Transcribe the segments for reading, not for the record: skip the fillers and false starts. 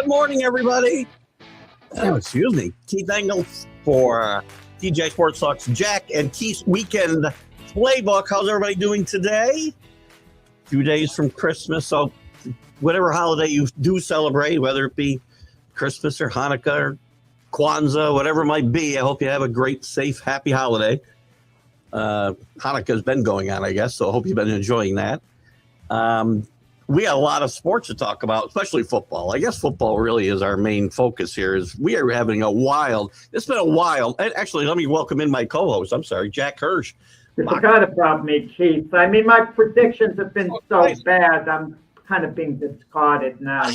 Good morning, everybody. Excuse me. Keith Engle for TGI Sports Talks. Jack and Keith's Weekend Playbook. How's everybody doing today? 2 days from Christmas. So whatever holiday you do celebrate, whether it be Christmas or Hanukkah or Kwanzaa, whatever it might be, I hope you have a great, safe, happy holiday. Hanukkah's been going on, I guess, so I hope you've been enjoying that. We got a lot of sports to talk about, especially football. I guess football really is our main focus here. Is we are having it's been a wild. Actually, let me welcome in my co-host. I'm sorry, Jack Hirsch. You forgot about me, Keith. I mean, my predictions have been so bad. I'm kind of being discarded now.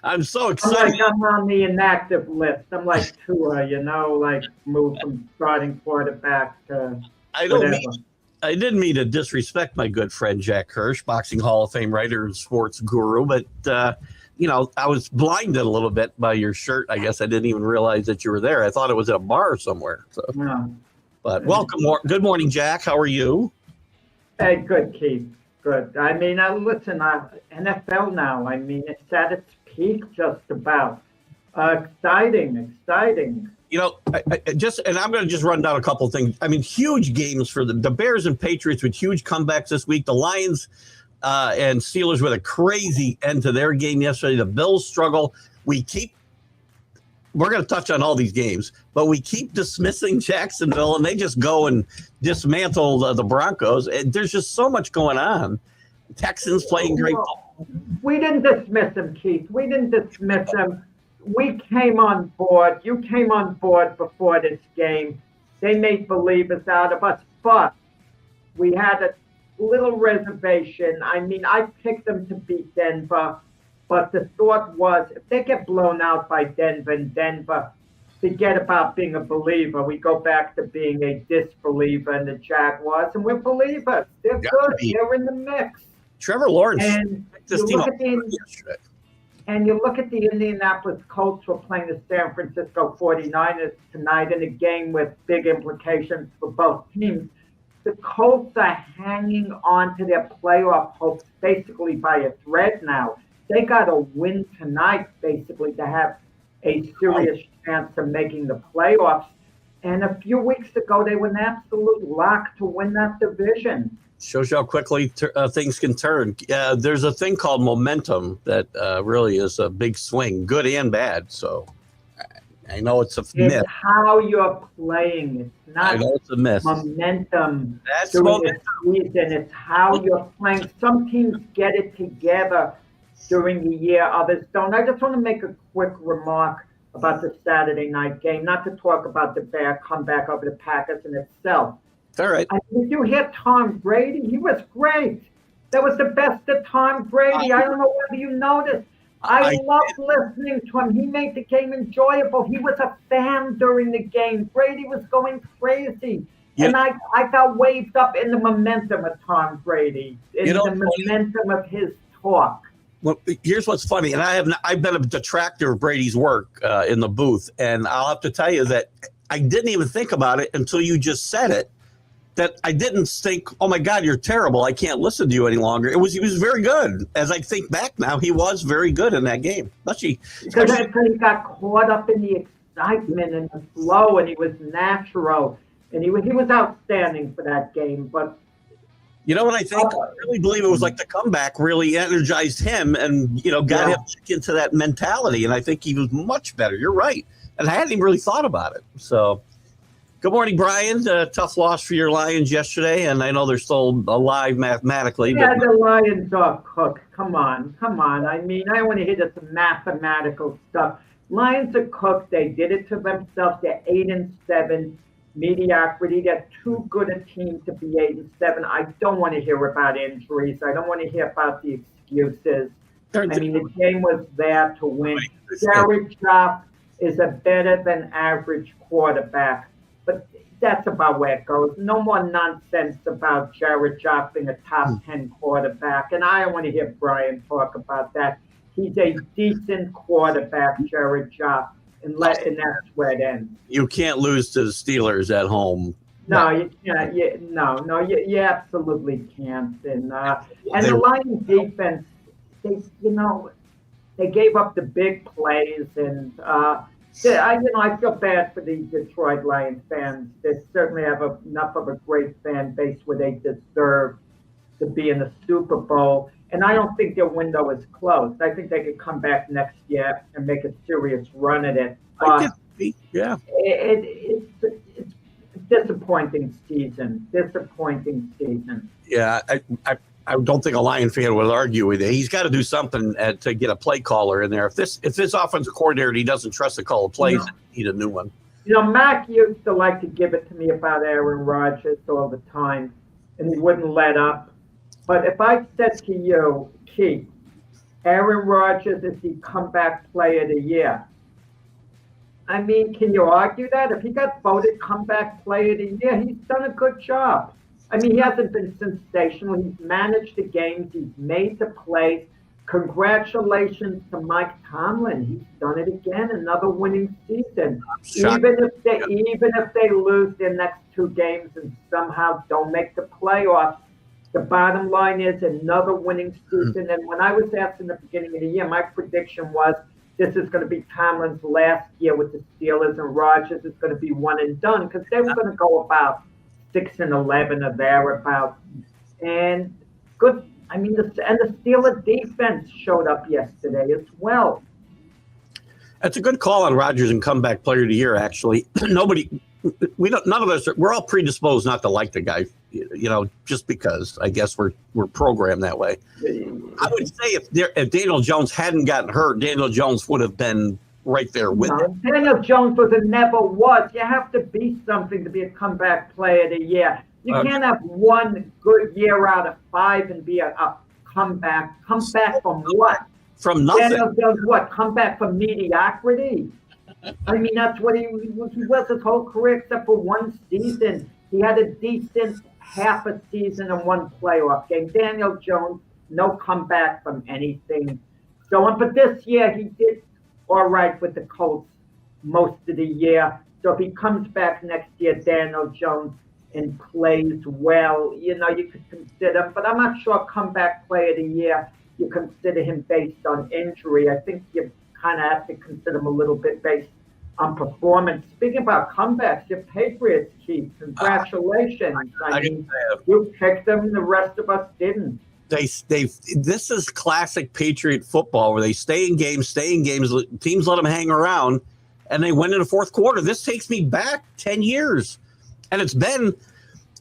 I'm so excited. I'm on the inactive list. I'm like Tua, like move from starting quarterback to I didn't mean to disrespect my good friend Jack Hirsch, boxing Hall of Fame writer and sports guru, but I was blinded a little bit by your shirt. I guess I didn't even realize that you were there. I thought it was at a bar somewhere. So. No. But welcome. Good morning, Jack. How are you? Hey, good, Keith. Good. I mean, listen, NFL now. I mean, it's at its peak just about. Exciting. And I'm going to just run down a couple of things. I mean, huge games for the Bears and Patriots with huge comebacks this week. The Lions and Steelers with a crazy end to their game yesterday. The Bills struggle. We're going to touch on all these games, but we keep dismissing Jacksonville, and they just go and dismantle the Broncos. And there's just so much going on. Texans playing great ball. We didn't dismiss them, Keith. We didn't dismiss them. We came on board. You came on board before this game. They made believers out of us, but we had a little reservation. I mean, I picked them to beat Denver, but the thought was if they get blown out by Denver and Denver, forget about being a believer. We go back to being a disbeliever in the Jaguars, and we're believers. They're good. They're in the mix. Trevor Lawrence. And you look at the Indianapolis Colts who are playing the San Francisco 49ers tonight in a game with big implications for both teams. The Colts are hanging on to their playoff hopes basically by a thread now. They got to win tonight basically to have a serious chance of making the playoffs. And a few weeks ago, they were an absolute lock to win that division. Shows you how quickly things can turn. There's a thing called momentum that really is a big swing, good and bad. So I know it's a myth. It's how you're playing. It's not momentum. That's momentum. Season. It's how you're playing. Some teams get it together during the year, others don't. I just want to make a quick remark about the Saturday night game, not to talk about the Bear comeback over the Packers in itself. All right. Did you hear Tom Brady? He was great. That was the best of Tom Brady. I don't know whether you noticed. I loved listening to him. He made the game enjoyable. He was a fan during the game. Brady was going crazy. Yeah. And I got waved up in the momentum of Tom Brady, in the momentum of his talk. Well, here's what's funny, and I've been a detractor of Brady's work in the booth, and I'll have to tell you that I didn't even think about it until you just said it. That I didn't think, oh my God, you're terrible. I can't listen to you any longer. He was very good. As I think back now, he was very good in that game. Because he got caught up in the excitement and the flow, and he was natural, and he was outstanding for that game. But you know what I think? I really believe it was like the comeback really energized him and got him into that mentality. And I think he was much better. You're right. And I hadn't even really thought about it. So. Good morning, Brian. Tough loss for your Lions yesterday, and I know they're still alive mathematically. Yeah, the Lions are cooked. Come on. I mean, I want to hear this mathematical stuff. Lions are cooked. They did it to themselves. They're 8-7. Mediocrity. They're too good a team to be 8-7. I don't want to hear about injuries. I don't want to hear about the excuses. I mean, the game was there to win. Jared Goff is a better than average quarterback. But that's about where it goes. No more nonsense about Jared Goff being a top 10 quarterback. And I don't want to hear Brian talk about that. He's a decent quarterback, Jared Goff, and that's where it ends. You can't lose to the Steelers at home. No, you can't. You absolutely can't. And the Lions defense, they gave up the big plays, and I feel bad for the Detroit Lions fans. They certainly have enough of a great fan base where they deserve to be in the Super Bowl. And I don't think their window is closed. I think they could come back next year and make a serious run at it. But yeah, it's a disappointing season. Disappointing season. Yeah, I don't think a Lion fan would argue with it. He's got to do something to get a play caller in there. If this offensive coordinator he doesn't trust to call plays, he need a new one. Mac used to like to give it to me about Aaron Rodgers all the time, and he wouldn't let up. But if I said to you, Keith, Aaron Rodgers is the comeback player of the year, I mean, can you argue that? If he got voted comeback player of the year, he's done a good job. I mean, he hasn't been sensational. He's managed the games. He's made the plays. Congratulations to Mike Tomlin. He's done it again. Another winning season. Even if they lose their next 2 games and somehow don't make the playoffs, the bottom line is another winning season. And when I was asked in the beginning of the year, my prediction was this is going to be Tomlin's last year with the Steelers, and Rodgers is going to be one and done because they were going to go about 6-11 or thereabouts. And good. I mean, the Steelers defense showed up yesterday as well. That's a good call on Rodgers and comeback player of the year. Actually, none of us. We're all predisposed not to like the guy. Just because I guess we're programmed that way. I would say if Daniel Jones hadn't gotten hurt, Daniel Jones would have been right there with him. Daniel Jones never was. You have to be something to be a comeback player of the year. You can't have one good year out of 5 and be a comeback. Comeback from what? From nothing. Daniel Jones, what? Comeback from mediocrity? I mean, that's what he was his whole career except for one season. He had a decent half a season and 1 playoff game. Daniel Jones, no comeback from anything. But this year he did all right with the Colts most of the year. So if he comes back next year, Daniel Jones, and plays well, you could consider him. But I'm not sure comeback player of the year, you consider him based on injury. I think you kind of have to consider him a little bit based on performance. Speaking about comebacks, your Patriots, Keith, congratulations. I mean, you picked them, the rest of us didn't. This is classic Patriot football where they stay in games, teams let them hang around, and they win in the fourth quarter. This takes me back 10 years. And it's been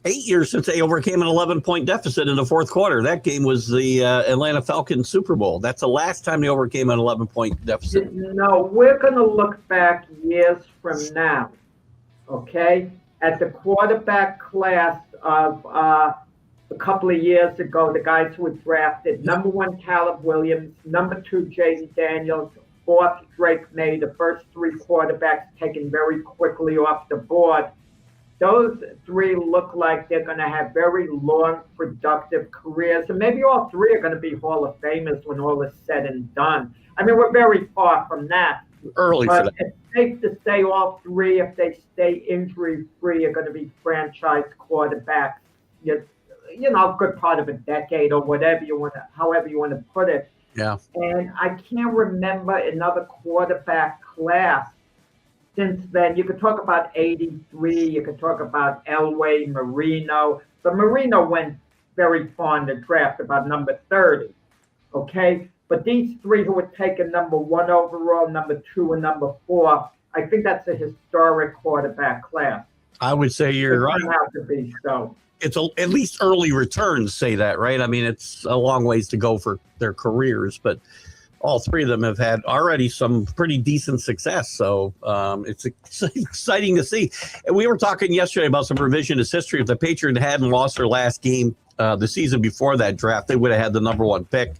8 years since they overcame an 11-point deficit in the fourth quarter. That game was the Atlanta Falcons Super Bowl. That's the last time they overcame an 11-point deficit. No, we're going to look back years from now, okay, at the quarterback class of a couple of years ago, the guys who were drafted, number 1, Caleb Williams, number 2, Jaden Daniels, 4th, Drake May, the first 3 quarterbacks taken very quickly off the board. Those 3 look like they're going to have very long, productive careers. And maybe all 3 are going to be Hall of Famers when all is said and done. I mean, we're very far from that. Early but for that. It's safe to say all 3, if they stay injury-free, are going to be franchise quarterbacks. Good part of a decade or however you want to put it. Yeah. And I can't remember another quarterback class since then. You could talk about 83, you could talk about Elway, Marino, but Marino went very far in the draft, about number 30, okay? But these 3 who were taken number 1 overall, number 2, and number 4, I think that's a historic quarterback class. I would say you're right. It have to be so. It's at least early returns say that, right? I mean, it's a long ways to go for their careers, but all 3 of them have had already some pretty decent success. So it's exciting to see. And we were talking yesterday about some revisionist history. If the Patriots hadn't lost their last game the season before that draft, they would have had the number 1 pick.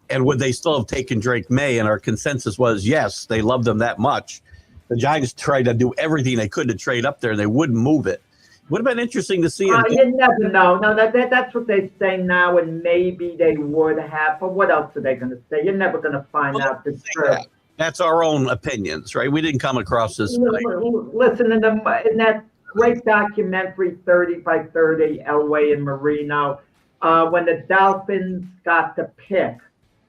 And would they still have taken Drake May? And our consensus was, yes, they loved him that much. The Giants tried to do everything they could to trade up there, and they wouldn't move it. Would have been interesting to see. You never know. No, that's what they say now, and maybe they would have. But what else are they going to say? You're never going to find out the truth. That's our own opinions, right? We didn't come across this. Listen, in that great documentary, 30 by 30, Elway and Marino, when the Dolphins got the pick,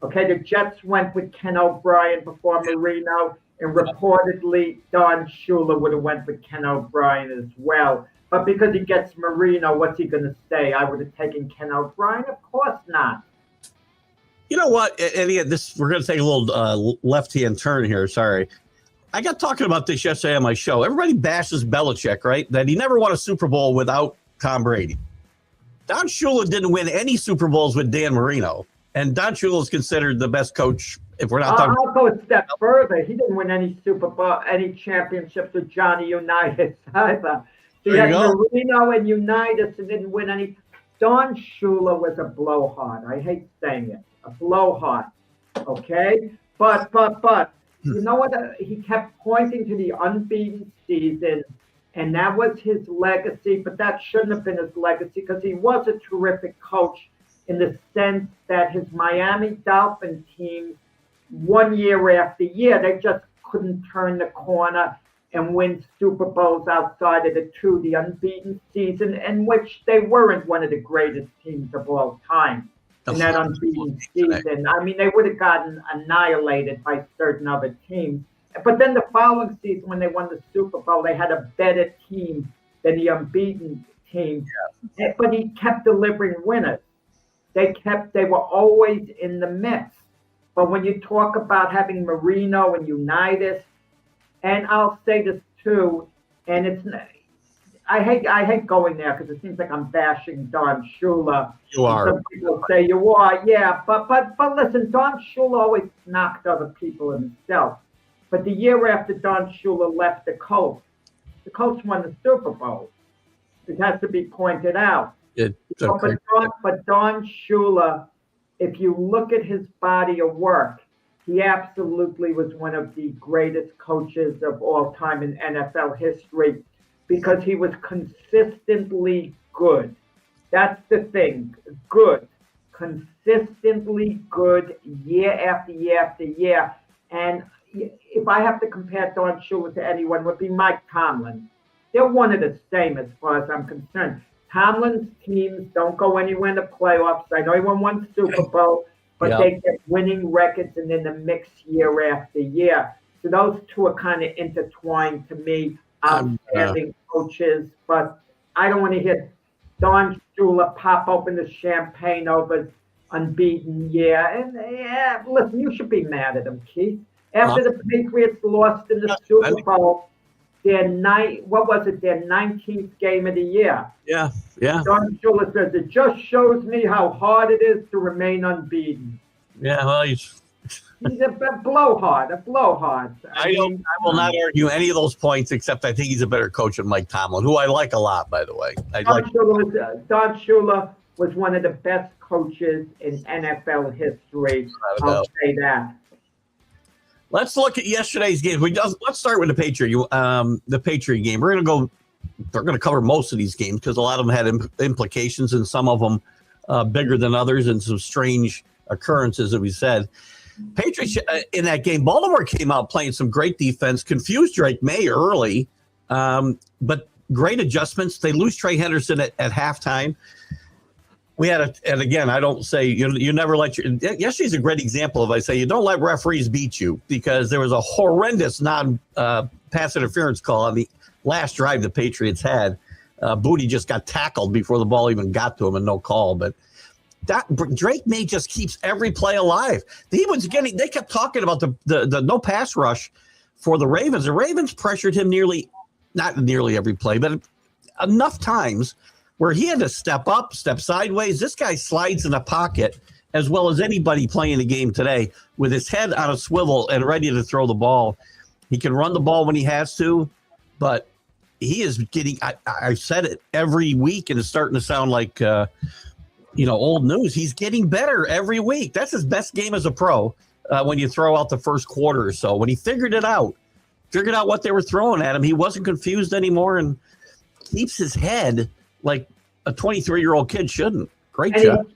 Okay, the Jets went with Ken O'Brien before Marino, and reportedly Don Shula would have went with Ken O'Brien as well. But because he gets Marino, what's he going to say? I would have taken Ken O'Brien? Of course not. You know what? And again, we're going to take a little left-hand turn here. Sorry. I got talking about this yesterday on my show. Everybody bashes Belichick, right? That he never won a Super Bowl without Tom Brady. Don Shula didn't win any Super Bowls with Dan Marino. And Don Shula is considered the best coach. If we're not talking, I'll go a step further. He didn't win any Super Bowl, any championships with Johnny Unitas either. He had Marino and Unitas and didn't win any. Don Shula was a blowhard. I hate saying it, a blowhard. Okay, but you know what? He kept pointing to the unbeaten season, and that was his legacy. But that shouldn't have been his legacy because he was a terrific coach in the sense that his Miami Dolphin team, 1 year after year, they just couldn't turn the corner and win Super Bowls outside of the unbeaten season, in which they weren't one of the greatest teams of all time in that unbeaten season. I mean, they would have gotten annihilated by certain other teams. But then the following season, when they won the Super Bowl, they had a better team than the unbeaten team. Yeah. But he kept delivering winners. They were always in the mix. But when you talk about having Marino and Unitas, and I'll say this too, and I hate going there because it seems like I'm bashing Don Shula. You are. Some people say you are, yeah. But listen, Don Shula always knocked other people himself. But the year after Don Shula left the Colts won the Super Bowl. It has to be pointed out. But Don Shula, if you look at his body of work, he absolutely was one of the greatest coaches of all time in NFL history because he was consistently good. That's the thing, good. Consistently good year after year after year. And if I have to compare Don Shula to anyone, it would be Mike Tomlin. They're one of the same as far as I'm concerned. Tomlin's teams don't go anywhere in the playoffs. I know he won one Super Bowl, but they get winning records and in the mix year after year. So those two are kind of intertwined to me, outstanding coaches. But I don't want to hear Don Shula pop open the champagne over unbeaten year. And listen, you should be mad at him, Keith. After the Patriots lost in the Super Bowl, their 19th game of the year. Yeah. Don Shula says, it just shows me how hard it is to remain unbeaten. Yeah, well, he's a blowhard. I will not argue any of those points, except I think he's a better coach than Mike Tomlin, who I like a lot, by the way. Don Shula was one of the best coaches in NFL history. I'll say that. Let's look at yesterday's game. Let's start with the Patriot game. We're going to cover most of these games because a lot of them had implications and some of them bigger than others and some strange occurrences, as we said. Patriots in that game, Baltimore came out playing some great defense, confused Drake May early, but great adjustments. They lose Trey Henderson at halftime. And again, I don't say you never let yesterday's a great example of, I say, you don't let referees beat you, because there was a horrendous pass interference call on the last drive the Patriots had. Booty just got tackled before the ball even got to him and no call. But Drake May just keeps every play alive. They kept talking about the no pass rush for the Ravens. The Ravens pressured him not nearly every play, but enough times where he had to step up, step sideways. This guy slides in a pocket as well as anybody playing the game today, with his head on a swivel and ready to throw the ball. He can run the ball when he has to, but he is getting, I've said it every week, and it's starting to sound like, old news. He's getting better every week. That's his best game as a pro when you throw out the first quarter or so. When he figured out what they were throwing at him, he wasn't confused anymore and keeps his head like a 23-year-old kid shouldn't. Great job.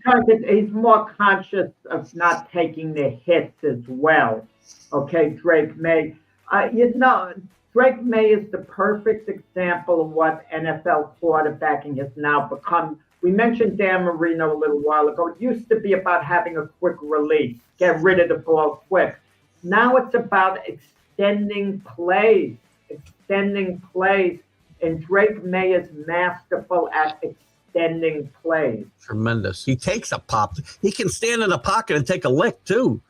He's more conscious of not taking the hits as well. Okay, Drake May. Drake May is the perfect example of what NFL quarterbacking has now become, we mentioned Dan Marino a little while ago. It used to be about having a quick release, get rid of the ball quick. Now it's about extending plays, and Drake May is masterful at extending plays. Tremendous. He takes a pop. He can stand in the pocket and take a lick, too.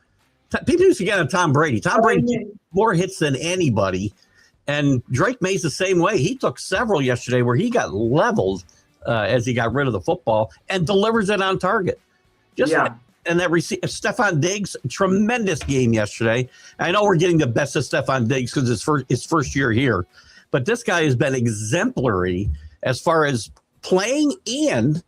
People used to get on Tom Brady. Tom Brady took more hits than anybody, and Drake May's the same way. He took several yesterday where he got leveled as he got rid of the football and delivers it on target. And that Stephon Diggs, tremendous game yesterday. I know we're getting the best of Stephon Diggs because it's his first year here, but this guy has been exemplary as far as playing and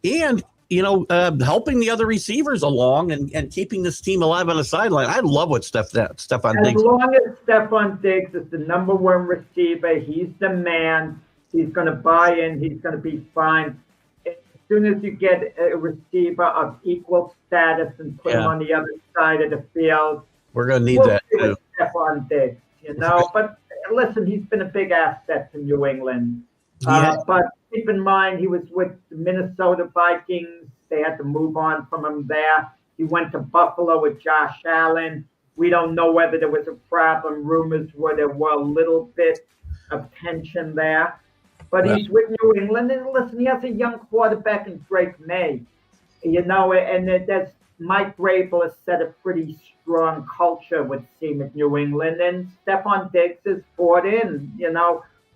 helping the other receivers along and keeping this team alive on the sideline. I love what Stephon Diggs. As long as Stephon Diggs is the number one receiver, he's the man. He's going to buy in. He's going to be fine. As soon as you get a receiver of equal status and put him on the other side of the field, we're going to need that too. Stephon Diggs, But listen, he's been a big asset to New England. But keep in mind, he was with the Minnesota Vikings. They had to move on from him there. He went to Buffalo with Josh Allen. We don't know whether there was a problem. Rumors were there were a little bit of tension there. But he's with New England. And listen, he has a young quarterback in Drake May. And that's Mike Vrabel has set a pretty strong culture with team at New England. And Stephon Diggs is bought in,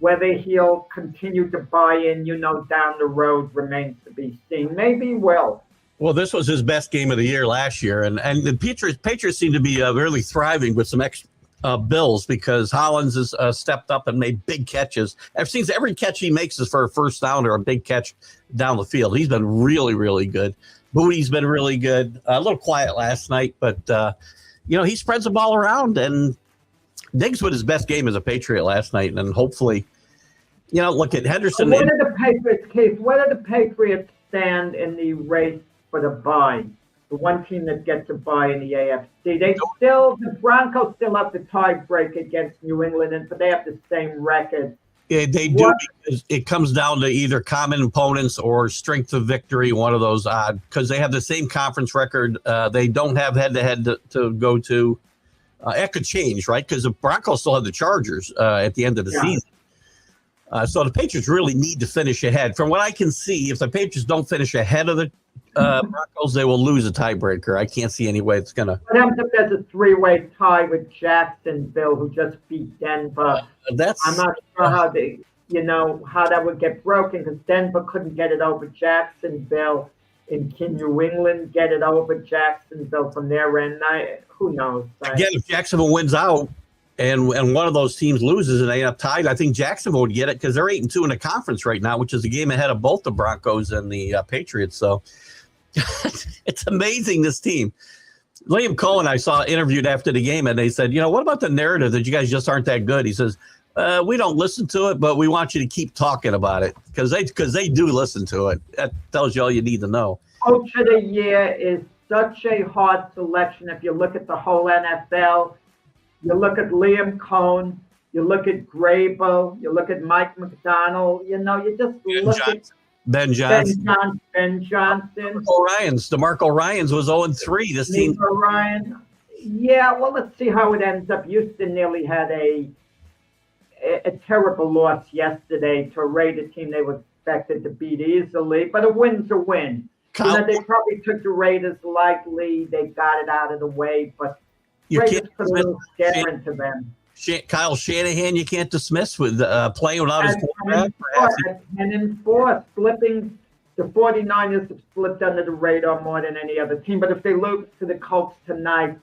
Whether he'll continue to buy in, down the road remains to be seen. Maybe he will. Well, this was his best game of the year last year. And the Patriots seem to be really thriving with some extra Bills because Hollins has stepped up and made big catches. I've seen every catch he makes is for a first down or a big catch down the field. He's been really, really good. Booty's been really good. A little quiet last night, but, he spreads the ball around and Diggs with his best game as a Patriot last night, and hopefully, look at Henderson. Where did the Patriots stand in the race for the bye? The one team that gets a bye in the AFC. The Broncos still have the tiebreak against New England, but they have the same record. Yeah, they do because it comes down to either common opponents or strength of victory, one of those odd, because they have the same conference record. They don't have head-to-head to go to. It could change, right? Because the Broncos still have the Chargers at the end of the season. So the Patriots really need to finish ahead. From what I can see, if the Patriots don't finish ahead of the Broncos, they will lose a tiebreaker. I can't see any way it's going to. What happens if there's a three-way tie with Jacksonville, who just beat Denver? I'm not sure how how that would get broken because Denver couldn't get it over Jacksonville. And can New England get it over Jacksonville from their end? Who knows? Again, if Jacksonville wins out and one of those teams loses and they end up tied, I think Jacksonville would get it because they're 8-2 in the conference right now, which is a game ahead of both the Broncos and the Patriots. So it's amazing, this team. Liam Cohen, I saw interviewed after the game, and they said, what about the narrative that you guys just aren't that good? He says, we don't listen to it, but we want you to keep talking about it because they do listen to it. That tells you all you need to know. Coach of the Year is such a hard selection. If you look at the whole NFL, you look at Liam Cohen, you look at Grable, you look at Mike McDonald, you just look at Ben Johnson. DeMarco Ryans was 0-3. This team. Ryan. Yeah, well, let's see how it ends up. Houston nearly had a terrible loss yesterday to a Raider team they were expected to beat easily, but a win's a win. They probably took the Raiders lightly. They got it out of the way, but Raiders put a little scare into them. Kyle Shanahan, you can't dismiss with playing without his quarterback. 10-4, flipping. The 49ers have slipped under the radar more than any other team. But if they lose to the Colts tonight,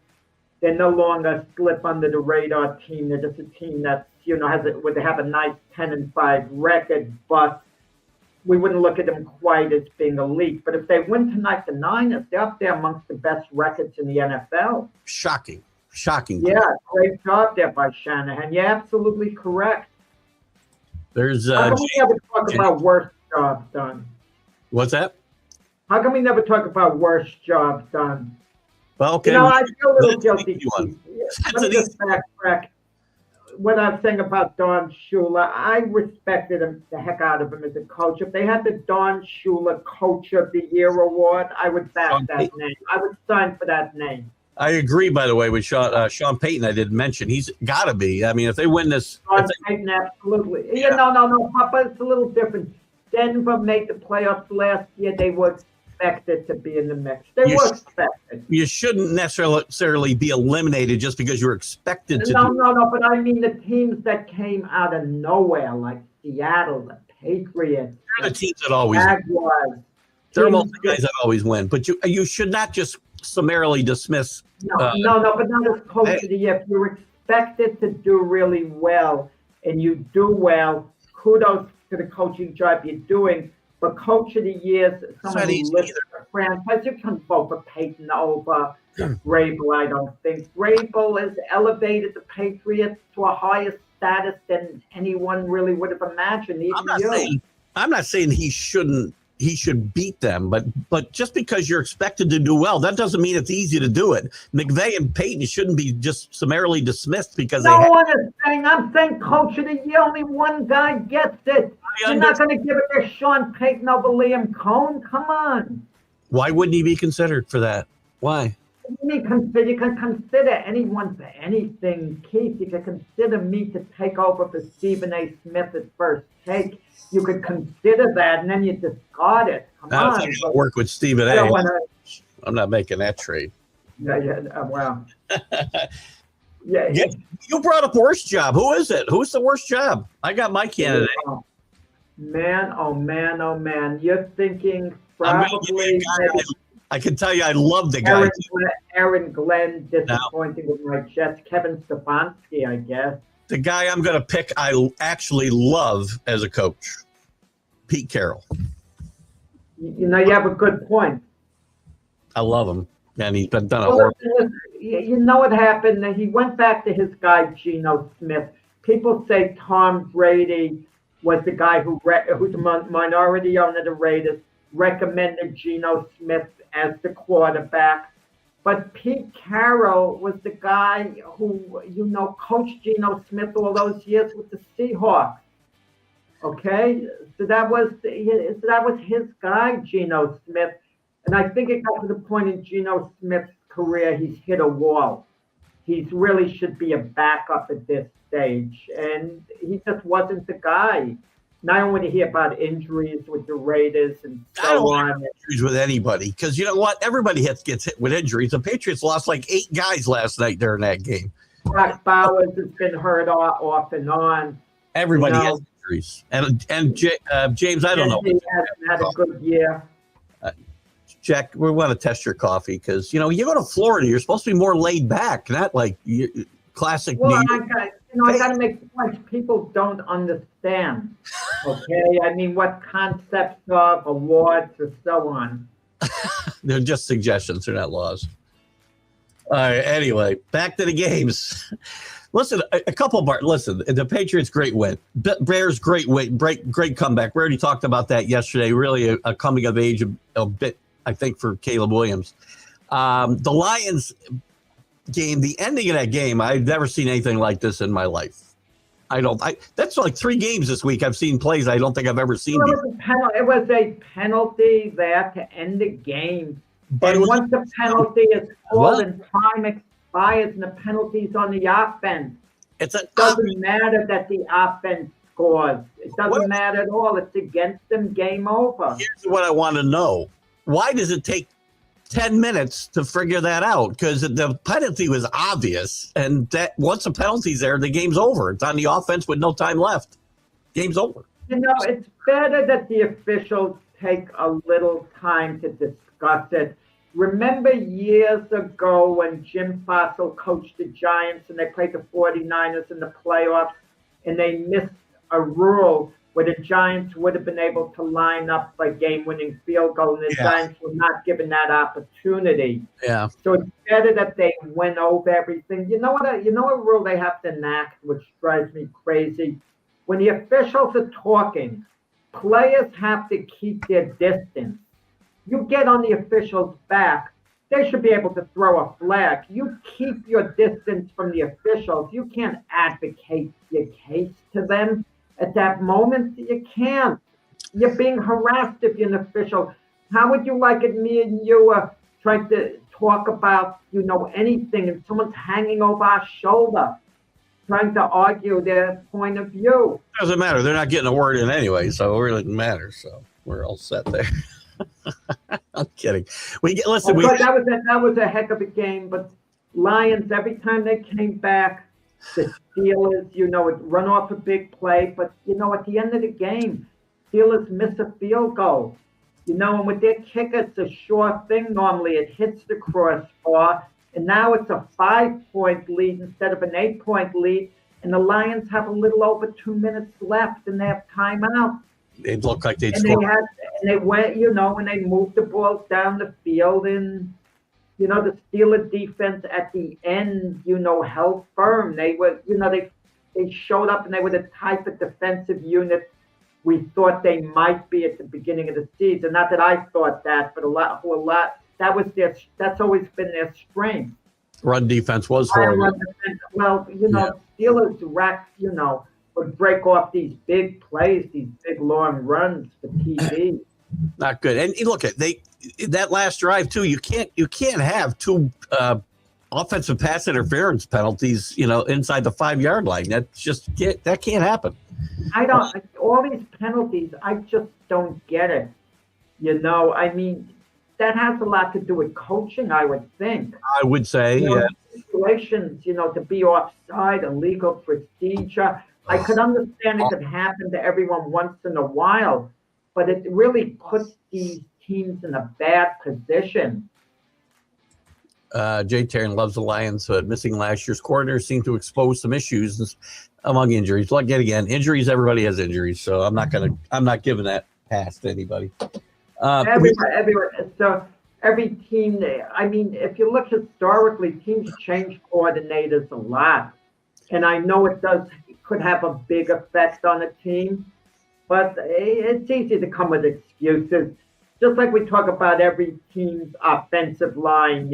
they're no longer slip under the radar team. They're just a team that would have a nice 10-5 record, but we wouldn't look at them quite as being elite. But if they win tonight, the Niners, they're up there amongst the best records in the NFL. Shocking. Yeah, great job there by Shanahan. You're absolutely correct. There's how come we never talk about worst jobs done? What's that? How come we never talk about worst jobs done? Well, okay. I feel a little guilty. Let me just backtrack. what I'm saying about Don Shula, I respected him the heck out of him as a coach. If they had the Don Shula Coach of the Year award, I would back that name. I would sign for that name. I agree, by the way, with Sean Payton. I didn't mention. He's got to be. I mean, if they win this. Sean Payton, absolutely. Yeah, no, Papa, it's a little different. Denver made the playoffs last year. They were expected to be in the mix. They were expected. You shouldn't necessarily be eliminated just because you're expected to. No, but I mean the teams that came out of nowhere, like Seattle, the Patriots. They're the teams that always win. They're most the guys that always win. But you should not just summarily dismiss. No, but not as coach of the year. If you're expected to do really well and you do well, kudos to the coaching job you're doing. But coach of the year is someone who lives the franchise. You can vote for Peyton over Vrabel, I don't think. Vrabel has elevated the Patriots to a higher status than anyone really would have imagined. I'm not saying he should beat them, but just because you're expected to do well, that doesn't mean it's easy to do it. McVay and Peyton shouldn't be just summarily dismissed because I'm saying coach of the year, only one guy gets it. You're not going to give it to Sean Payton over Liam Cohen? Come on. Why wouldn't he be considered for that? Why? You can consider anyone for anything, Keith. You can consider me to take over for Stephen A. Smith at first take. You could consider that, and then you discard it. Come on. I work with Stephen A. I'm not making that trade. Wow. Yeah, you brought up worst job. Who is it? Who's the worst job? I got my candidate. Oh man. You're thinking probably. I can tell you, I love the guy. Aaron Glenn, disappointing with my Jets. Kevin Stefanski, I guess. The guy I'm going to pick, I actually love as a coach, Pete Carroll. You have a good point. I love him, and he's been done a horrible. You know what happened? He went back to his guy Geno Smith. People say Tom Brady was the guy who's a minority owner of the Raiders, recommended Geno Smith as the quarterback. But Pete Carroll was the guy who, coached Geno Smith all those years with the Seahawks. Okay? So that was his guy, Geno Smith. And I think it got to the point in Geno Smith's career, he's hit a wall. He really should be a backup at this stage. And he just wasn't the guy. Now I don't want to hear about injuries with the Raiders and so on. Injuries with anybody, because you know what? Everybody gets hit with injuries. The Patriots lost like 8 guys last night during that game. Brock Bowers has been hurt off and on. Everybody has injuries. And James, I don't know. He hasn't had a good year. Jack, we want to test your coffee because, you go to Florida, you're supposed to be more laid back, not like classic. Well, I got to make the point. People don't understand, okay? I mean, what concepts of awards or so on. They're just suggestions. They're not laws. All right. Anyway, back to the games. Listen, a couple of listen, the Patriots' great win. Bears' great win, great comeback. We already talked about that yesterday. Really a coming of age a bit, I think, for Caleb Williams. The Lions game, the ending of that game, I've never seen anything like this in my life. That's like 3 games this week I've seen plays I don't think I've ever seen. It was a penalty there to end the game. But once the penalty is called and time expires and the penalty's on the offense, it doesn't matter that the offense scores. It doesn't matter at all. It's against them, game over. Here's what I want to know. Why does it take 10 minutes to figure that out? Because the penalty was obvious, and that once the penalty's there, the game's over. It's on the offense with no time left. Game's over. It's better that the officials take a little time to discuss it. Remember years ago when Jim Fossil coached the Giants and they played the 49ers in the playoffs and they missed a rule where the Giants would have been able to line up a game-winning field goal, and the Giants were not given that opportunity. Yeah. So it's better that they went over everything. You know what rule they have to enact, which drives me crazy? When the officials are talking, players have to keep their distance. You get on the official's back, they should be able to throw a flag. You keep your distance from the officials. You can't advocate your case to them at that moment. You can't. You're being harassed if you're an official. How would you like it, me and you trying to talk about, anything, and someone's hanging over our shoulder, trying to argue their point of view? Doesn't matter. They're not getting a word in anyway, so it really doesn't matter. So we're all set there. I'm kidding. That was a heck of a game, but Lions, every time they came back, the Steelers, would run off a big play, but at the end of the game, Steelers miss a field goal. And with their kicker, it's a sure thing. Normally, it hits the crossbar, and now it's a 5-point lead instead of an 8-point lead. And the Lions have a little over 2 minutes left, and they have timeout. It looked like they'd score. And they went, and they moved the ball down the field, and the Steeler defense at the end, held firm. They were, they showed up, and they were the type of defensive unit we thought they might be at the beginning of the season. Not that I thought that, but that's always been their strength. Run defense was horrible. Well, Steelers would break off these big plays, these big long runs for TV. Not good. And look at that last drive too. You can't have two offensive pass interference penalties, inside the 5-yard line. That can't happen. All these penalties, I just don't get it. I mean, that has a lot to do with coaching, I would think. I would say, yeah. Situations, to be offside, illegal procedure. I could understand it could happen to everyone once in a while, but it really puts these teams in a bad position. Jay Taryn loves the Lions, but missing last year's coordinator seemed to expose some issues among injuries. Like again, injuries. Everybody has injuries, so I'm not giving that pass to anybody. So every team. I mean, if you look historically, teams change coordinators a lot, and I know it could have a big effect on a team, but it's easy to come with excuses. Just like we talk about every team's offensive line,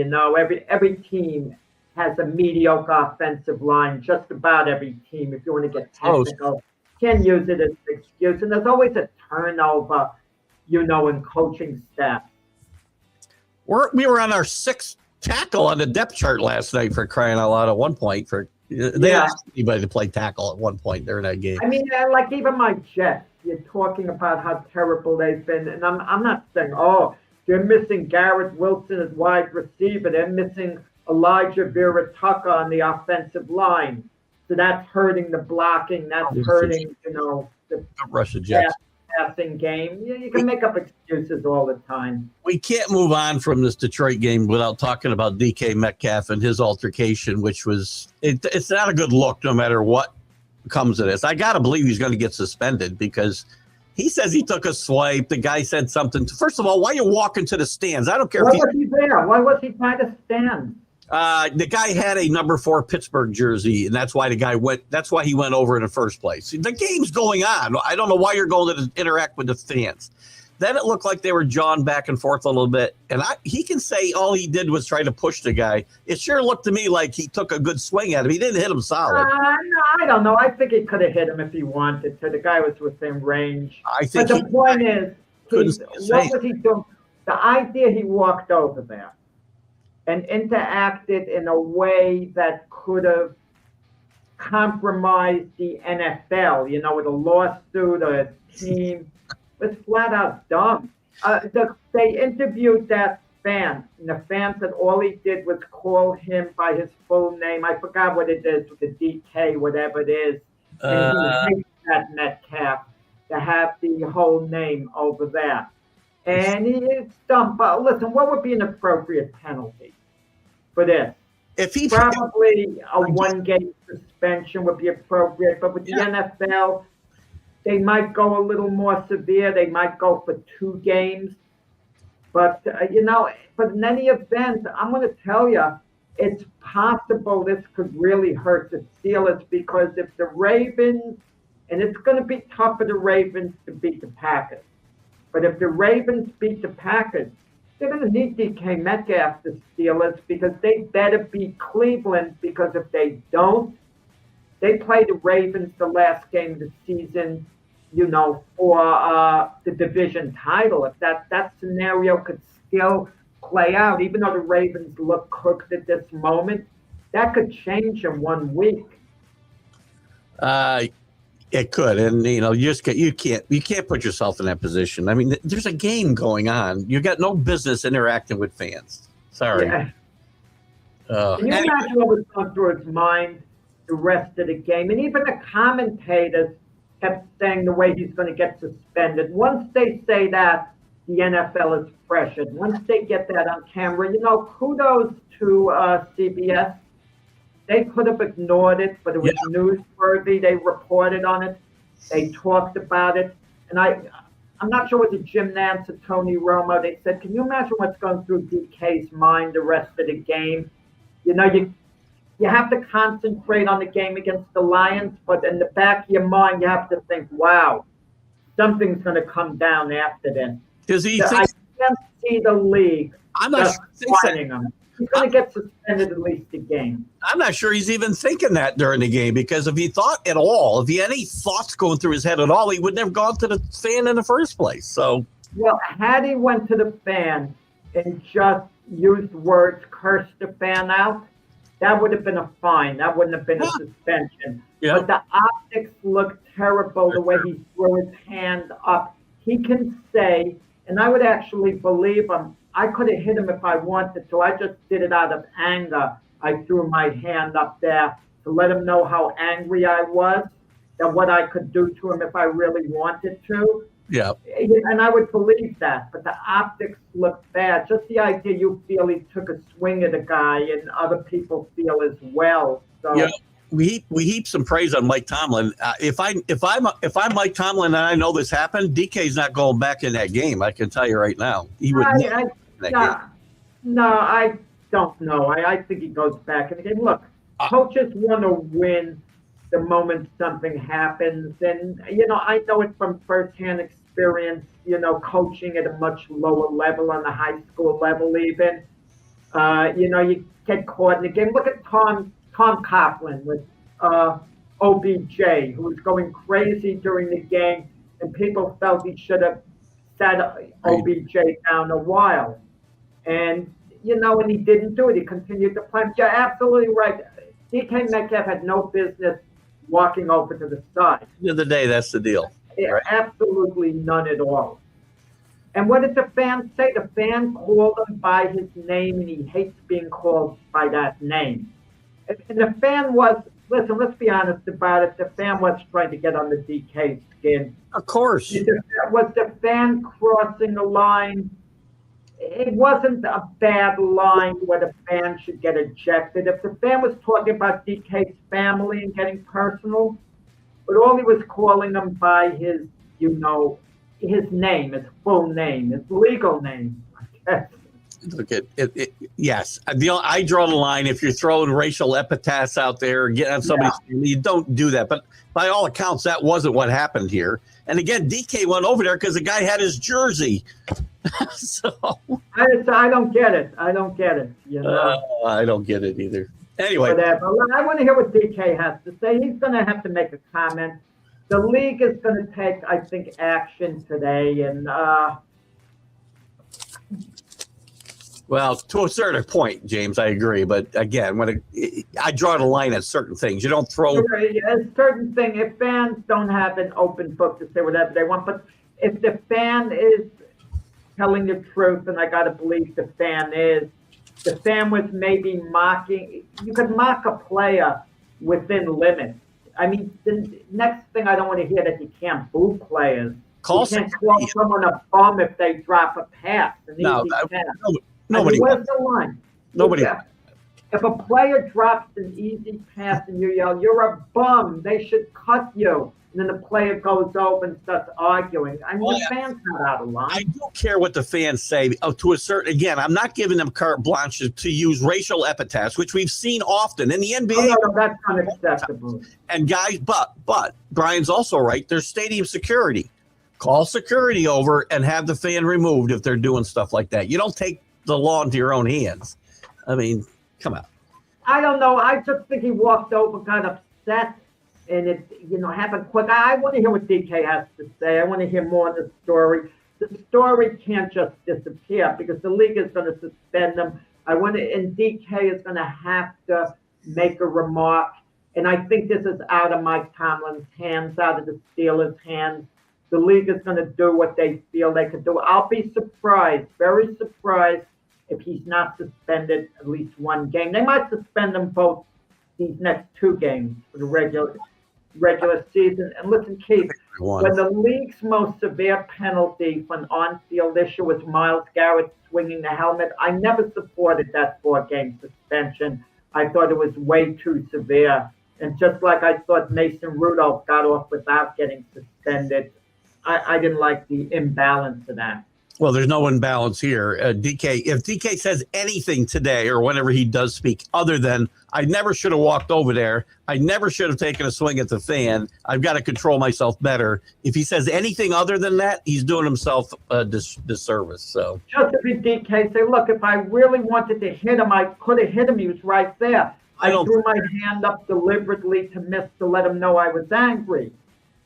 every team has a mediocre offensive line, just about every team, if you want to get technical. Can use it as an excuse. And there's always a turnover, in coaching staff. We were on our 6th tackle on the depth chart last night, for crying out loud. At one point, they asked anybody to play tackle at one point during that game. I mean, like even my Jets, you're talking about how terrible they've been, and I'm not saying, they're missing Garrett Wilson as wide receiver, they're missing Elijah Vera Tucker on the offensive line, so that's hurting the blocking, that's hurting, the Russia Jets passing game. You can make up excuses all the time. We can't move on from this Detroit game without talking about DK Metcalf and his altercation, which was it's not a good look no matter what comes of this. I got to believe he's going to get suspended because he says he took a swipe. The guy said something. First of all, why are you walking to the stands? I don't care. Why was he there? Why was he by the stand? The guy had a number 4 Pittsburgh jersey, and that's why that's why he went over in the first place. The game's going on. I don't know why you're going to interact with the fans. Then it looked like they were jawing back and forth a little bit. And he can say all he did was try to push the guy. It sure looked to me like he took a good swing at him. He didn't hit him solid. No, I don't know. I think he could have hit him if he wanted to. The guy was within range. But the point is, what was he doing? The idea he walked over there and interacted in a way that could have compromised the NFL, with a lawsuit or a team. Was flat out dumb. They interviewed that fan, and the fan said all he did was call him by his full name. I forgot what it is, with the DK, whatever it is. And he hates that Metcalf to have the whole name over there. And it's dumb. But listen, what would be an appropriate penalty for this? Probably a 1-game suspension would be appropriate, but with the NFL, they might go a little more severe. They might go for 2 games. But, but in any event, I'm going to tell you, it's possible this could really hurt the Steelers, because if the Ravens, and it's going to be tough for the Ravens to beat the Packers, but if the Ravens beat the Packers, They're going to need DK Metcalf, the Steelers, because they better beat Cleveland, because if they don't, they play the Ravens the last game of the season, for the division title. If that scenario could still play out, even though the Ravens look cooked at this moment, that could change in 1 week. It could, and you can't put yourself in that position. I mean, there's a game going on. You got no business interacting with fans. Sorry. Yeah. Can you imagine what was going through his mind the rest of the game? And even the commentators kept saying the way he's going to get suspended. Once they say that, the NFL is pressured. Once they get that on camera, kudos to CBS. They could have ignored it, but it was newsworthy. They reported on it. They talked about it. And I'm not sure what the Jim Nantz or Tony Romo, they said, can you imagine what's going through DK's mind the rest of the game? You have to concentrate on the game against the Lions, but in the back of your mind, you have to think, wow, something's going to come down after this. I can't see the league just fighting him. He's going to get suspended at least a game. I'm not sure he's even thinking that during the game, because if he thought at all, if he had any thoughts going through his head at all, he would never have gone to the fan in the first place. So, well, had he went to the fan and just used words, cursed the fan out, that would have been a fine. That wouldn't have been a suspension. Yeah. But the optics looked terrible the way he threw his hand up. He can say, and I would actually believe him, I could have hit him if I wanted to. I just did it out of anger. I threw my hand up there to let him know how angry I was and what I could do to him if I really wanted to. Yeah. And I would believe that. But the optics looked bad. Just the idea you feel he took a swing at a guy and other people feel as well. So. Yeah. We heap some praise on Mike Tomlin. If I'm Mike Tomlin and I know this happened, DK's not going back in that game. I can tell you right now. He would. No, I don't know. I think he goes back in the game. Look, coaches want to win the moment something happens, and I know it from firsthand experience. Coaching at a much lower level, on the high school level, even. You get caught in the game. Look at Tom Coughlin with OBJ, who was going crazy during the game, and people felt he should have sat OBJ down a while. And, and he didn't do it. He continued to play. You're absolutely right. DK Metcalf had no business walking over to the side. At the end of the day, that's the deal. Right? Absolutely none at all. And what did the fan say? The fan called him by his name, and he hates being called by that name. And the fan was, listen, let's be honest about it, the fan was trying to get on the DK skin. Of course. Was the fan crossing the line? It wasn't a bad line where the fan should get ejected. If the fan was talking about DK's family and getting personal, but all he was calling them by his, his name, his full name, his legal name, I guess. Look at it. Yes, I draw the line. If you're throwing racial epithets out there and getting on somebody's, you don't do that. But by all accounts, that wasn't what happened here. And again, DK went over there because the guy had his jersey. So I don't get it. I don't get it. I don't get it either. Anyway, whatever. I want to hear what DK has to say. He's going to have to make a comment. The league is going to take, I think, action today, and. Well, to a certain point, James, I agree. But again, I draw the line at certain things. You don't throw a certain thing. If fans don't have an open book to say whatever they want, but if the fan is telling the truth, and I got to believe the fan was maybe mocking. You could mock a player within limits. I mean, the next thing I don't want to hear that you can't boo players. You can't call someone a bum if they drop a pass. Nobody. Where's the line? Nobody. If a player drops an easy pass and you yell, "You're a bum," they should cut you. And then the player goes over and starts arguing. I mean, the fans not out of line. I don't care what the fans say. To a certain, again, I'm not giving them carte blanche to use racial epithets, which we've seen often in the NBA. No, that's unacceptable. And guys, but Brian's also right. There's stadium security. call security over and have the fan removed if they're doing stuff like that. You don't take the law into your own hands. I mean, come on. I don't know. I just think he walked over, got upset, and it, happened quick. I want to hear what DK has to say. I want to hear more of the story. The story can't just disappear because the league is going to suspend them. And DK is going to have to make a remark. And I think this is out of Mike Tomlin's hands, out of the Steelers' hands. The league is going to do what they feel they can do. I'll be surprised, very surprised, if he's not suspended at least one game. They might suspend them both these next 2 games for the regular season. And listen, Keith, when the league's most severe penalty for an on-field issue was Myles Garrett swinging the helmet, I never supported that 4-game suspension. I thought it was way too severe. And just like I thought Mason Rudolph got off without getting suspended, I didn't like the imbalance of that. Well, there's no imbalance here. If DK says anything today or whenever he does speak other than, I never should have walked over there, I never should have taken a swing at the fan, I've got to control myself better. If he says anything other than that, he's doing himself a disservice. So just if DK say, look, if I really wanted to hit him, I could have hit him. He was right there. I threw my hand up deliberately to miss to let him know I was angry.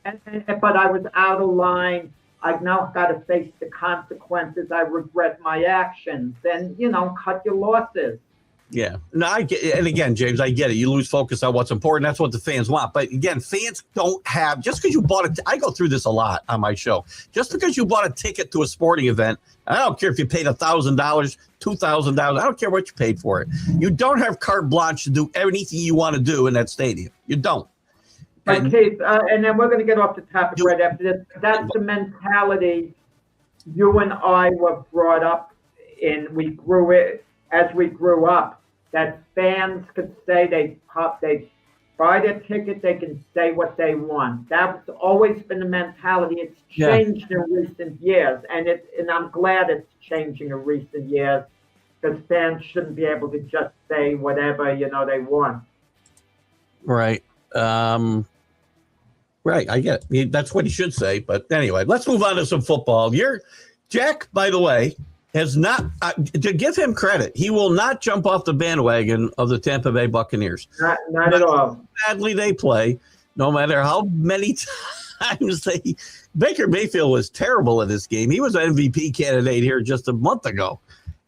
But I was out of line. I've now got to face the consequences. I regret my actions. Then, cut your losses. Yeah. No, I get it. And again, James, I get it. You lose focus on what's important. That's what the fans want. But again, fans don't have, just because you bought I go through this a lot on my show. Just because you bought a ticket to a sporting event, I don't care if you paid $1,000, $2,000. I don't care what you paid for it. You don't have carte blanche to do anything you want to do in that stadium. You don't. Okay, and then we're going to get off the topic right after this. That's the mentality you and I were brought up in. We grew it as we grew up. That fans could say they buy their ticket, they can say what they want. That's always been the mentality. It's changed in recent years, and I'm glad it's changing in recent years because fans shouldn't be able to just say whatever they want. Right. Right, I get it. That's what he should say. But anyway, let's move on to some football. Jack, by the way, has not, to give him credit, he will not jump off the bandwagon of the Tampa Bay Buccaneers. Not at all. Badly they play, no matter how many times Baker Mayfield was terrible in this game. He was an MVP candidate here just a month ago.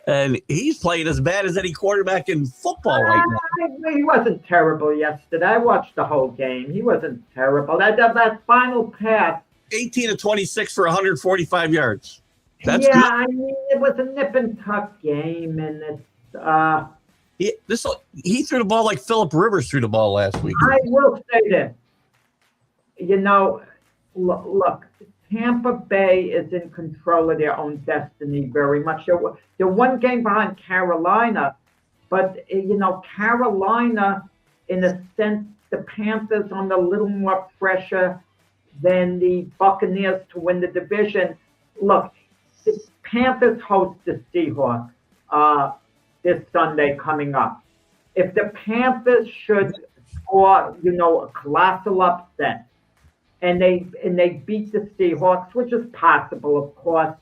And he's playing as bad as any quarterback in football right now. He wasn't terrible yesterday. I watched the whole game. He wasn't terrible. That final pass. 18 of 26 for 145 yards. That's good. I mean, it was a nip and tuck game, and he threw the ball like Phillip Rivers threw the ball last week. I will say this. Look, Tampa Bay is in control of their own destiny very much. They're one game behind Carolina, but Carolina, in a sense, the Panthers under a little more pressure than the Buccaneers to win the division. Look, the Panthers host the Seahawks this Sunday coming up. If the Panthers should score, a colossal upset, and they beat the Seahawks, which is possible, of course,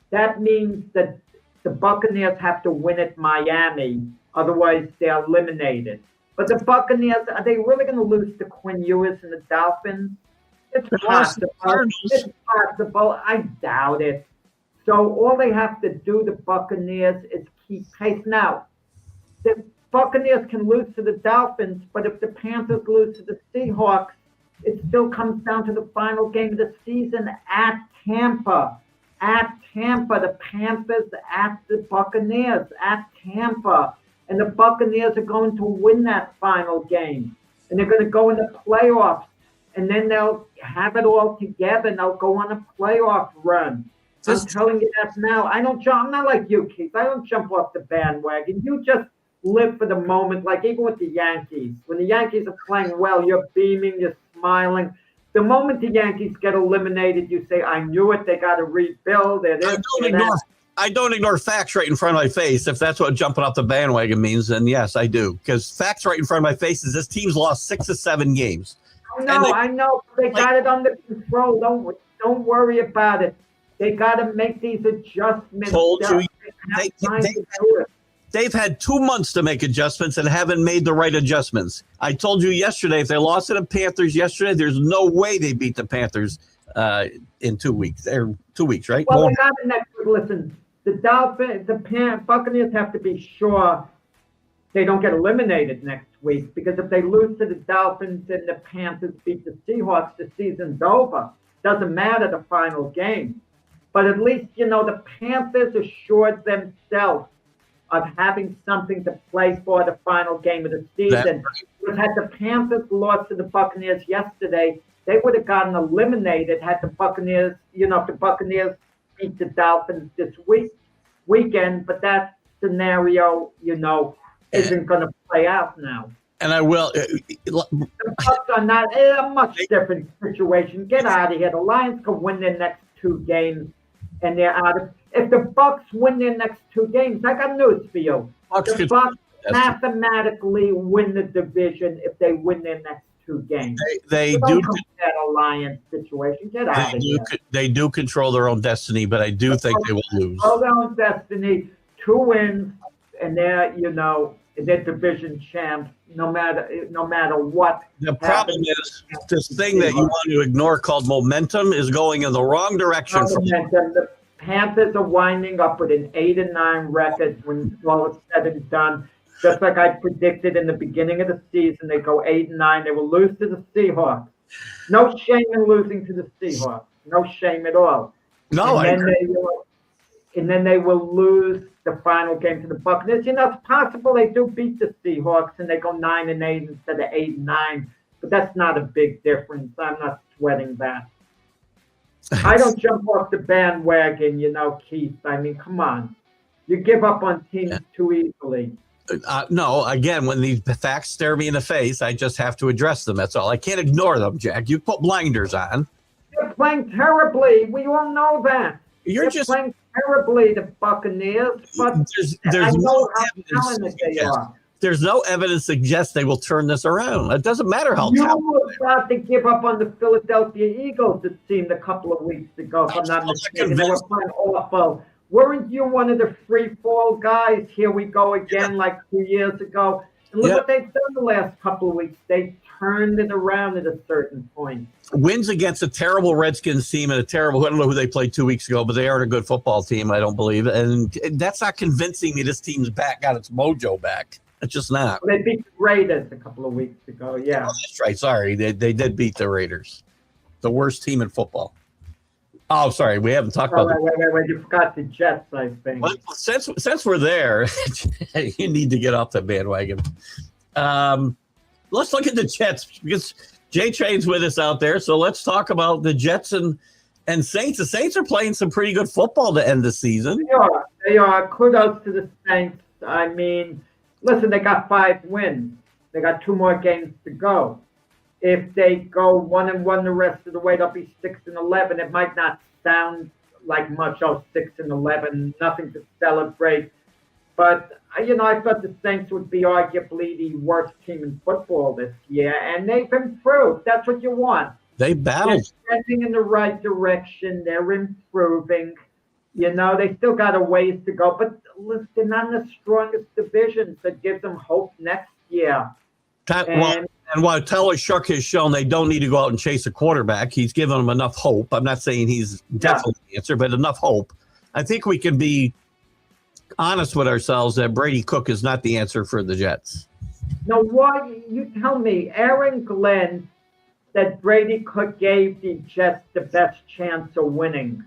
that means that the Buccaneers have to win at Miami. Otherwise, they're eliminated. But the Buccaneers, are they really going to lose to Quinn Ewers and the Dolphins? It's possible. It's possible. I doubt it. So all they have to do, the Buccaneers, is keep pace. Now, the Buccaneers can lose to the Dolphins, but if the Panthers lose to the Seahawks, it still comes down to the final game of the season at Tampa. At Tampa, the Panthers at the Buccaneers at Tampa. And the Buccaneers are going to win that final game. And they're going to go in the playoffs. And then they'll have it all together and they'll go on a playoff run. I'm telling you that now. I'm not like you, Keith. I don't jump off the bandwagon. You just live for the moment, like even with the Yankees. When the Yankees are playing well, you're beaming, you're smiling. The moment the Yankees get eliminated, you say, I knew it, they got to rebuild. I don't ignore facts right in front of my face. If that's what jumping off the bandwagon means, then yes, I do. Because facts right in front of my face is this team's lost 6 of 7 games. I know. They got it under control, don't we? Don't worry about it. They got to make these adjustments. Told you. They They've had 2 months to make adjustments and haven't made the right adjustments. I told you yesterday, if they lost to the Panthers yesterday, there's no way they beat the Panthers in 2 weeks. They're 2 weeks, right? Well, they got the next week. Listen, the Buccaneers have to be sure they don't get eliminated next week, because if they lose to the Dolphins and the Panthers beat the Seahawks, the season's over. Doesn't matter the final game. But at least, the Panthers assured themselves of having something to play for the final game of the season. Because had the Panthers lost to the Buccaneers yesterday, they would have gotten eliminated had the Buccaneers, if the Buccaneers beat the Dolphins this weekend. But that scenario, isn't going to play out now. And I will. The Bucs are not a much different situation. Get out of here. The Lions can win their next 2 games, and they're out of. If the Bucs win their next 2 games, I got news for you. The Bucs mathematically win the division if they win their next 2 games. They so do. Don't compare a Lions situation. Get out of here. They do control their own destiny, but I do think they will lose. Control their own destiny. 2 wins, and they're division champs. No matter what. The problem is this thing that you want to ignore called momentum is going in the wrong direction. The Panthers are winding up with an 8-9 record when all is said and done. Just like I predicted in the beginning of the season, they go 8-9. They will lose to the Seahawks. No shame in losing to the Seahawks. No shame at all. No, and then they will lose the final game to the Buccaneers. It's possible they do beat the Seahawks and they go 9-8 instead of 8-9, but that's not a big difference. I'm not sweating that. I don't jump off the bandwagon, Keith. I mean, come on. You give up on teams too easily. No, again, when these facts stare me in the face, I just have to address them. That's all. I can't ignore them, Jack. You put blinders on. They're playing terribly. We all know that. They're just playing terribly, the Buccaneers, but there's no evidence they are. There's no evidence suggests they will turn this around. It doesn't matter how you were about to give up on the Philadelphia Eagles, it seemed, a couple of weeks ago, if I'm not mistaken. They were playing awful. Weren't you one of the free fall guys? Here we go again, like 2 years ago. And look what they've done the last couple of weeks. They turned it around at a certain point. Wins against a terrible Redskins team and I don't know who they played 2 weeks ago, but they are a good football team, I don't believe. And that's not convincing me this team's got its mojo back. It's just not. They beat the Raiders a couple of weeks ago, yeah. Oh, that's right. Sorry. They did beat the Raiders. The worst team in football. Oh, sorry. We haven't talked about Wait. You forgot the Jets, I think. Well, since we're there, you need to get off the bandwagon. Let's look at the Jets because Jay Train's with us out there. So let's talk about the Jets and Saints. The Saints are playing some pretty good football to end the season. They are. Kudos to the Saints. I mean, listen, they got 5 wins. They got 2 more games to go. If they go 1-1 the rest of the way, they'll be 6-11. It might not sound like much. 6-11, nothing to celebrate. But I thought the Saints would be arguably the worst team in football this year, and they've improved. That's what you want. They battled. They're trending in the right direction. They're improving. They still got a ways to go, but listen, they're not in the strongest division, so it gives them hope next year. And while Taylor Shuck has shown they don't need to go out and chase a quarterback, he's given them enough hope. I'm not saying he's definitely the answer, but enough hope. I think we can be honest with ourselves that Brady Cook is not the answer for the Jets. Now, why you tell me? Aaron Glenn said Brady Cook gave the Jets the best chance of winning.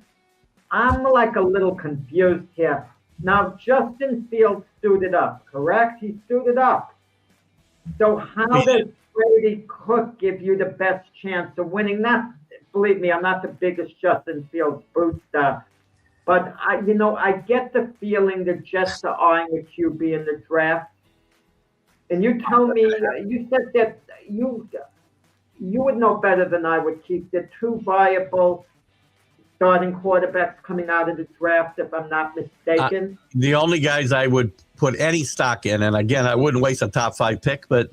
I'm like a little confused here. Now, Justin Fields suited up, correct? He suited up. So how does Brady Cook give you the best chance of winning? Believe me, I'm not the biggest Justin Fields booster, but I get the feeling the Jets are eyeing a QB in the draft. And you tell me, you said that you would know better than I would, Keith. They're 2 viable starting quarterbacks coming out of the draft, if I'm not mistaken. The only guys I would put any stock in, and again, I wouldn't waste a top 5 pick, but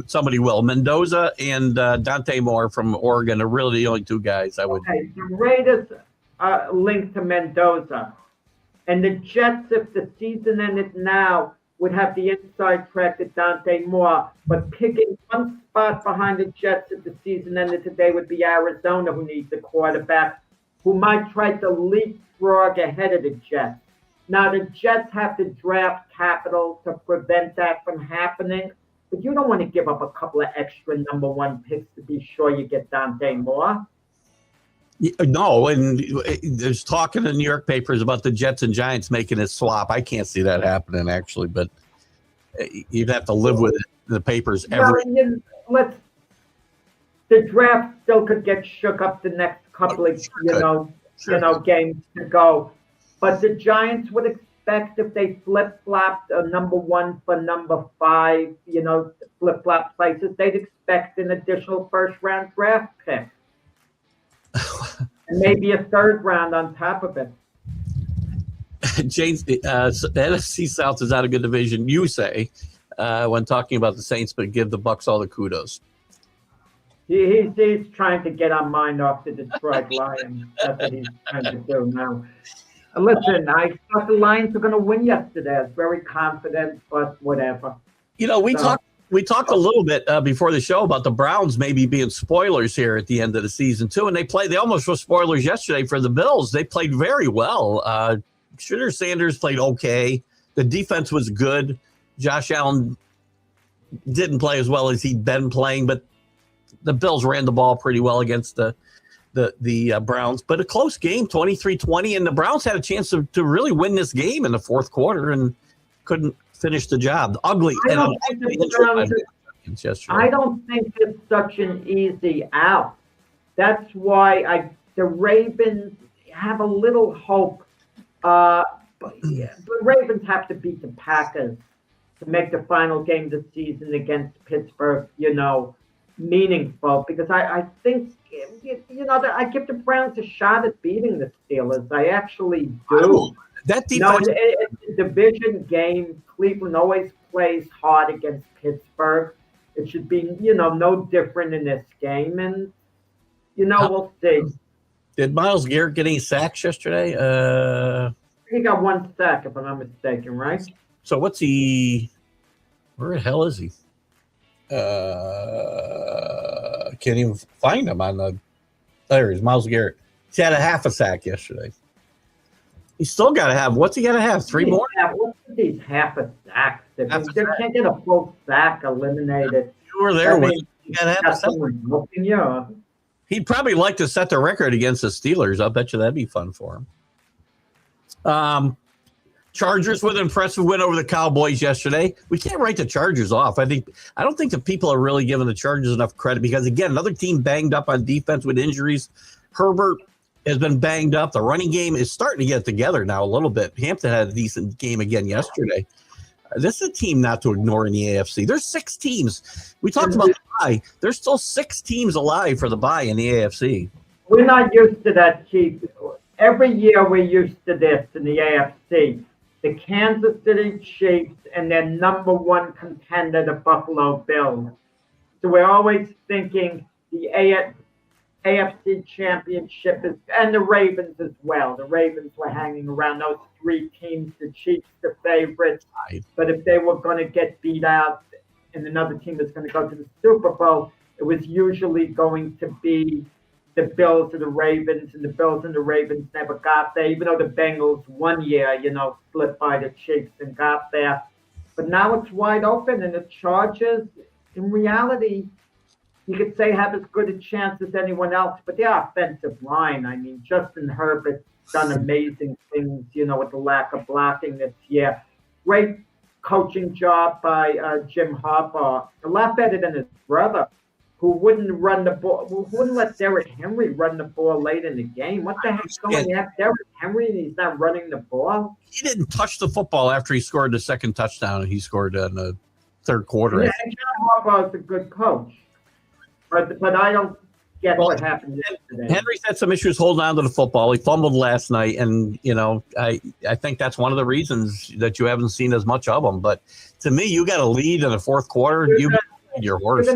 somebody will. Mendoza and Dante Moore from Oregon are really the only 2 guys I would. Okay, the Raiders linked to Mendoza. And the Jets, if the season ended now, would have the inside track to Dante Moore. But picking one spot behind the Jets if the season ended today would be Arizona, who needs a quarterback, who might try to leapfrog ahead of the Jets. Now, the Jets have to draft capital to prevent that from happening. But you don't want to give up a couple of extra number 1 picks to be sure you get Dante Moore. No, and there's talk in the New York papers about the Jets and Giants making it swap. I can't see that happening, actually, but you'd have to live with it in the papers every. The draft still could get shook up the next couple of games to go, but the Giants would expect if they flip-flopped a number 1 for number 5, flip-flop places, they'd expect an additional first-round draft pick. And maybe a 3rd round on top of it. James, the NFC South is not a good division, you say, when talking about the Saints, but give the Bucs all the kudos. He's trying to get our mind off the Detroit Lions. That's what he's trying to do now. Listen, I thought the Lions were going to win yesterday. I was very confident, but whatever. We talked a little bit before the show about the Browns maybe being spoilers here at the end of the season, too. And they almost were spoilers yesterday for the Bills. They played very well. Shooter Sanders played okay. The defense was good. Josh Allen didn't play as well as he'd been playing, but the Bills ran the ball pretty well against the Browns. But a close game, 23-20, and the Browns had a chance to really win this game in the 4th quarter and couldn't finish the job. Ugly. I don't think it's such an easy out. That's why the Ravens have a little hope. The Ravens have to beat the Packers to make the final game of the season against Pittsburgh, meaningful. Because I think, I give the Browns a shot at beating the Steelers. I actually do. That defense. It's a division game. Cleveland always plays hard against Pittsburgh. It should be, no different in this game. And, we'll see. Did Myles Garrett get any sacks yesterday? He got 1 sack, if I'm not mistaken, right? So what's he? Where the hell is he? Can't even find him on the. There he is, Myles Garrett. He had a half a sack yesterday. He's still got to have. What's he got to have? 3 more? What's these half a sacks? They can't get a full sack eliminated. You were there with. You got to have a sack. Yeah. He'd probably like to set the record against the Steelers. I'll bet you that'd be fun for him. Chargers with an impressive win over the Cowboys yesterday. We can't write the Chargers off. I don't think that people are really giving the Chargers enough credit because, again, another team banged up on defense with injuries. Herbert has been banged up. The running game is starting to get together now a little bit. Hampton had a decent game again yesterday. This is a team not to ignore in the AFC. There's 6 teams. We talked about the bye. There's still 6 teams alive for the bye in the AFC. We're not used to that, Chief. Every year we're used to this in the AFC. The Kansas City Chiefs and their number 1 contender, the Buffalo Bills. So we're always thinking the AFC Championship and the Ravens as well. The Ravens were hanging around those 3 teams, the Chiefs, the favorites. But if they were going to get beat out and another team was going to go to the Super Bowl, it was usually going to be the Bills or the Ravens, and the Bills and the Ravens never got there, even though the Bengals one year, split by the Chiefs and got there. But now it's wide open, and the Chargers, in reality, you could say have as good a chance as anyone else, but their offensive line, Justin Herbert's done amazing things, with the lack of blocking this year. Great coaching job by Jim Harbaugh, a lot better than his brother, who wouldn't run the ball, who wouldn't let Derrick Henry run the ball late in the game. What the heck's going on? You have Derrick Henry and he's not running the ball? He didn't touch the football after he scored the second touchdown, and he scored in the 3rd quarter. Yeah, Jim Harbaugh is a good coach. But I don't forget what happened yesterday. Henry's had some issues holding on to the football. He fumbled last night, and I think that's one of the reasons that you haven't seen as much of him. But to me, you got a lead in the fourth quarter. You're horse.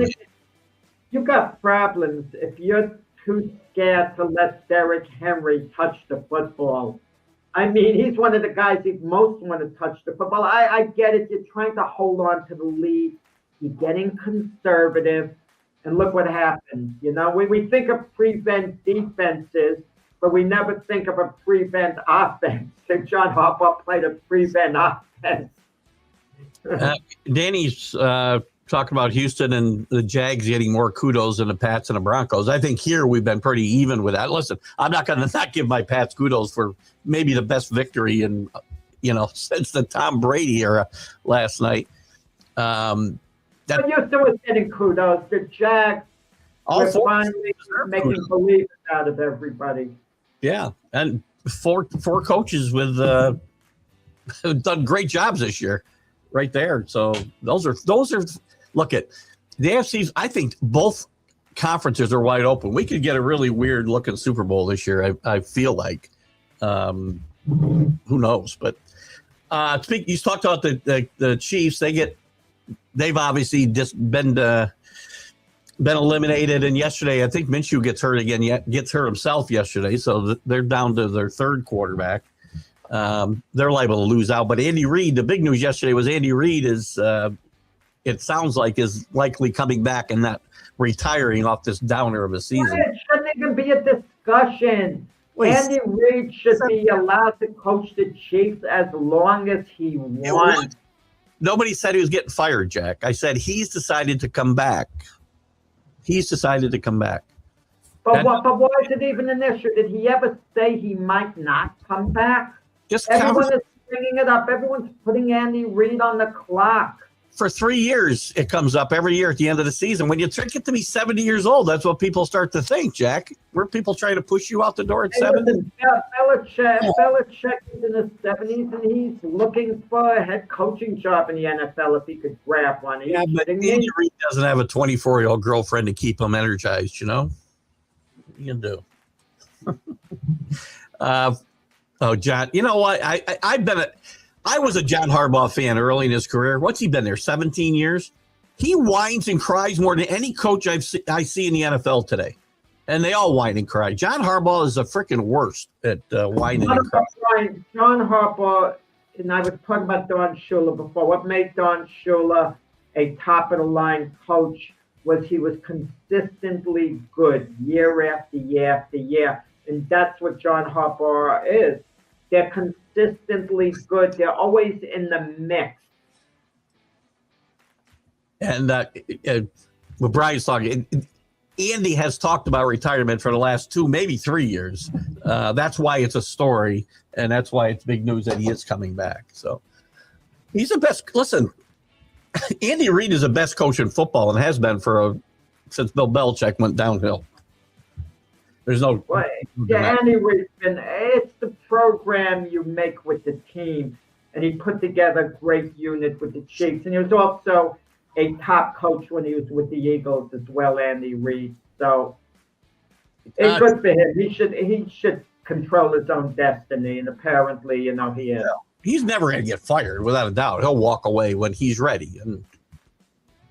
You've got problems if you're too scared to let Derrick Henry touch the football. I mean, he's one of the guys who most want to touch the football. I get it. You're trying to hold on to the lead. You're getting conservative. And look what happened. We think of prevent defenses, but we never think of a prevent offense. And John Harbaugh played a prevent offense. Danny's talking about Houston and the Jags getting more kudos than the Pats and the Broncos. I think here we've been pretty even with that. Listen, I'm not going to not give my Pats kudos for maybe the best victory in, since the Tom Brady era last night. But Houston was getting kudos. The Jags were finally making believers out of everybody. Yeah, and four coaches with have done great jobs this year, right there. So those are look at the AFC's. I think both conferences are wide open. We could get a really weird looking Super Bowl this year. I feel like, who knows? But you talked about the Chiefs. They've obviously just been eliminated. And yesterday, I think Minshew gets hurt again. Gets hurt himself yesterday, so they're down to their third quarterback. They're liable to lose out. But Andy Reid, the big news yesterday was Andy Reid is, it sounds like, is likely coming back and not retiring off this downer of a season. It shouldn't even be a discussion. Andy Reid should be allowed to coach the Chiefs as long as he wants. Nobody said he was getting fired, Jack. I said he's decided to come back. But why is it even an issue? Did he ever say he might not come back? Everyone is bringing it up. Everyone's putting Andy Reid on the clock. For 3 years, it comes up every year at the end of the season. When you get to be 70 years old, that's what people start to think, Jack. Were people trying to push you out the door at 70? Belichick is in his 70s, and he's looking for a head coaching job in the NFL if he could grab one. But Andy Reid doesn't have a 24-year-old girlfriend to keep him energized, What you can do? John, you know what? I was a John Harbaugh fan early in his career. What's he been there? 17 years? He whines and cries more than any coach I see in the NFL today. And they all whine and cry. John Harbaugh is the freaking worst at whining and crying. John Harbaugh, and I was talking about Don Shula before. What made Don Shula a top-of-the-line coach was he was consistently good year after year after year. And that's what John Harbaugh is. They're consistently good. They're always in the mix. And what Brian's talking, Andy has talked about retirement for the last 2, maybe 3 years. That's why it's a story, and that's why it's big news that he is coming back. So he's the best. Listen, Andy Reid is the best coach in football and has been since Bill Belichick went downhill. There's no way. Yeah, Andy Reid, it's the program you make with the team, and he put together a great unit with the Chiefs, and he was also a top coach when he was with the Eagles as well, Andy Reid. So it's good for him. He should control his own destiny, and apparently, he is. Yeah. He's never going to get fired, without a doubt. He'll walk away when he's ready, and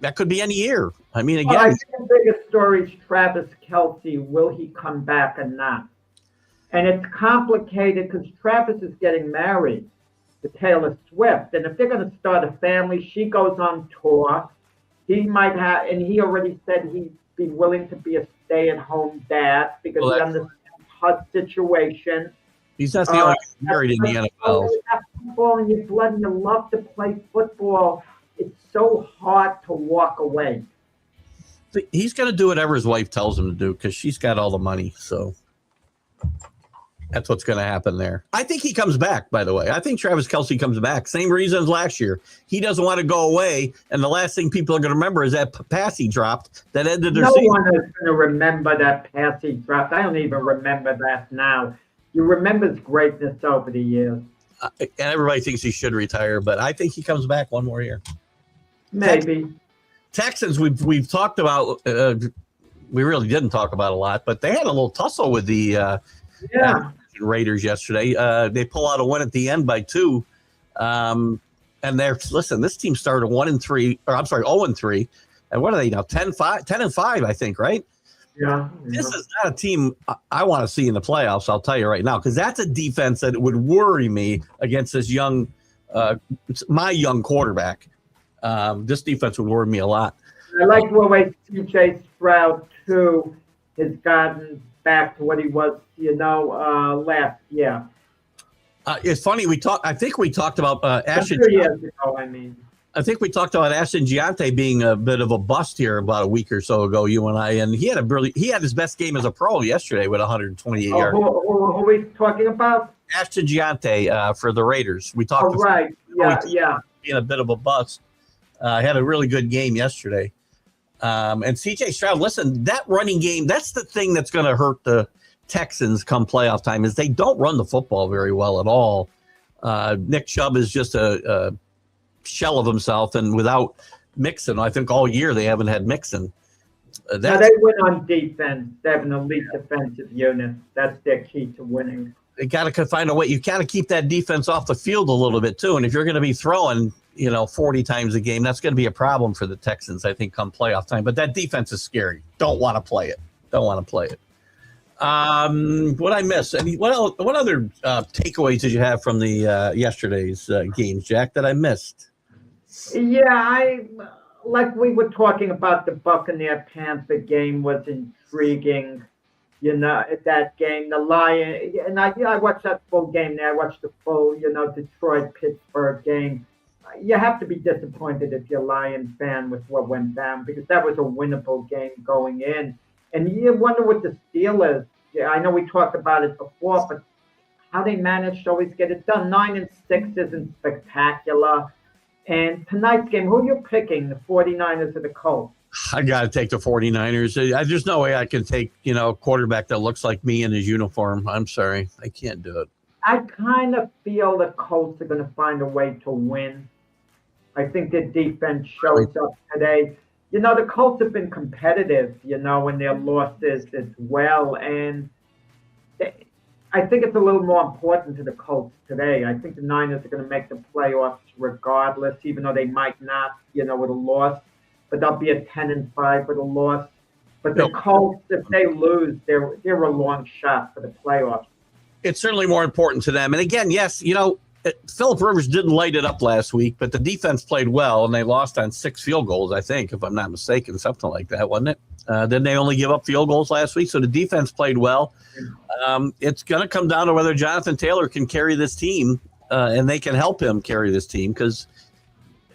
that could be any year. I mean, again, I think the biggest story is Travis Kelce. Will he come back or not? And it's complicated because Travis is getting married to Taylor Swift, and if they're going to start a family, she goes on tour. He might have, and he already said he'd be willing to be a stay-at-home dad because he understands her situation. He's not the only married in the NFL. You have football in your blood, and you love to play football. It's so hard to walk away. He's going to do whatever his wife tells him to do because she's got all the money. So that's what's going to happen there. I think he comes back, by the way. I think Travis Kelce comes back. Same reason as last year. He doesn't want to go away. And the last thing people are going to remember is that pass he dropped that ended their season. No one is going to remember that pass he dropped. I don't even remember that now. You remember his greatness over the years. And everybody thinks he should retire, but I think he comes back one more year. Maybe. Texans, we've talked about we really didn't talk about a lot, but they had a little tussle with the Raiders yesterday. They pull out a win at the end by 2. And this team started 0-3, and what are they now? 10-5, I think, right? Yeah. This is not a team I want to see in the playoffs. I'll tell you right now, because that's a defense that would worry me against this my young quarterback. This defense would worry me a lot. I like the way CJ Stroud too has gotten back to what he was, last year. It's funny. I think we talked about Ashton. 2 years ago, I mean. I think we talked about Ashton Giante being a bit of a bust here about a week or so ago, you and I, and he had his best game as a pro yesterday with 128 yards. Who are we talking about? Ashton Giante for the Raiders. We talked. Right. Yeah. Being a bit of a bust. Had a really good game yesterday. And CJ Stroud, listen, that running game, that's the thing that's going to hurt the Texans come playoff time, is they don't run the football very well at all. Nick Chubb is just a shell of himself, and without Mixon, I think all year they haven't had Mixon. Now they win on defense. They have an elite defensive unit. That's their key to winning. They got to find a way. You got to keep that defense off the field a little bit too. And if you're going to be throwing, 40 times a game, that's going to be a problem for the Texans, I think, come playoff time. But that defense is scary. Don't want to play it. What I miss? What other takeaways did you have from the yesterday's games, Jack, that I missed? Yeah, like we were talking about, the Buccaneer-Panther game was intriguing. That game, the Lion, and I watched that full game there. I watched the full, Detroit-Pittsburgh game. You have to be disappointed if you're a Lion fan with what went down, because that was a winnable game going in. And you wonder what the Steelers, I know we talked about it before, but how they managed to always get it done. 9-6 isn't spectacular. And tonight's game, who are you picking, the 49ers or the Colts? I got to take the 49ers. There's no way I can take, a quarterback that looks like me in his uniform. I'm sorry. I can't do it. I kind of feel the Colts are going to find a way to win. I think their defense shows up today. The Colts have been competitive, in their losses as well. And I think it's a little more important to the Colts today. I think the Niners are going to make the playoffs regardless, even though they might not, with a loss. But they'll be at 10-5 with a loss. But the Colts, if they lose, they're a long shot for the playoffs. It's certainly more important to them. And again, yes, Phillip Rivers didn't light it up last week, but the defense played well, and they lost on 6 field goals, I think, if I'm not mistaken, something like that, wasn't it? Then they only give up field goals last week, so the defense played well. It's going to come down to whether Jonathan Taylor can carry this team, and they can help him carry this team, because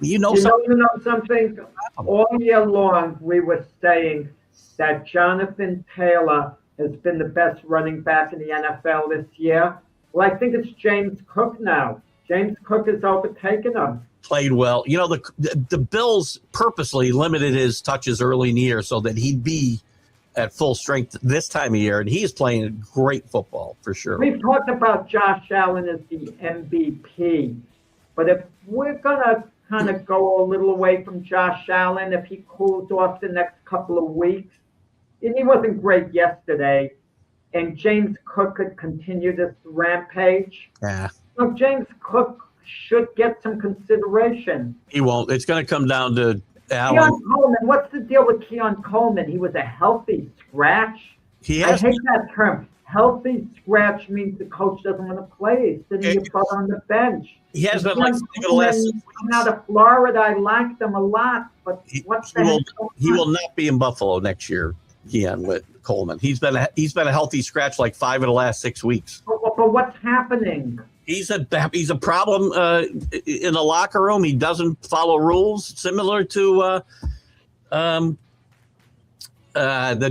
something. All year long, we were saying that Jonathan Taylor has been the best running back in the NFL this year. Well, I think it's James Cook now. James Cook has overtaken him. Played well. The Bills purposely limited his touches early in the year so that he'd be at full strength this time of year, and he's playing great football for sure. We've talked about Josh Allen as the MVP, but if we're going to kind of go a little away from Josh Allen, if he cools off the next couple of weeks, and he wasn't great yesterday, and James Cook could continue this rampage. Yeah. So James Cook should get some consideration. He won't. It's going to come down to Allen. Keon Coleman, what's the deal with Keon Coleman? He was a healthy scratch. I hate that term. Healthy scratch means the coach doesn't want to play. He's sitting your butt on the bench. He has been like for the last 6 weeks. Out of Florida, I like them a lot, but he will not be in Buffalo next year. Keon with Coleman. He's been a healthy scratch like 5 of the last 6 weeks. But what's happening? He's a problem in the locker room. He doesn't follow rules, similar to the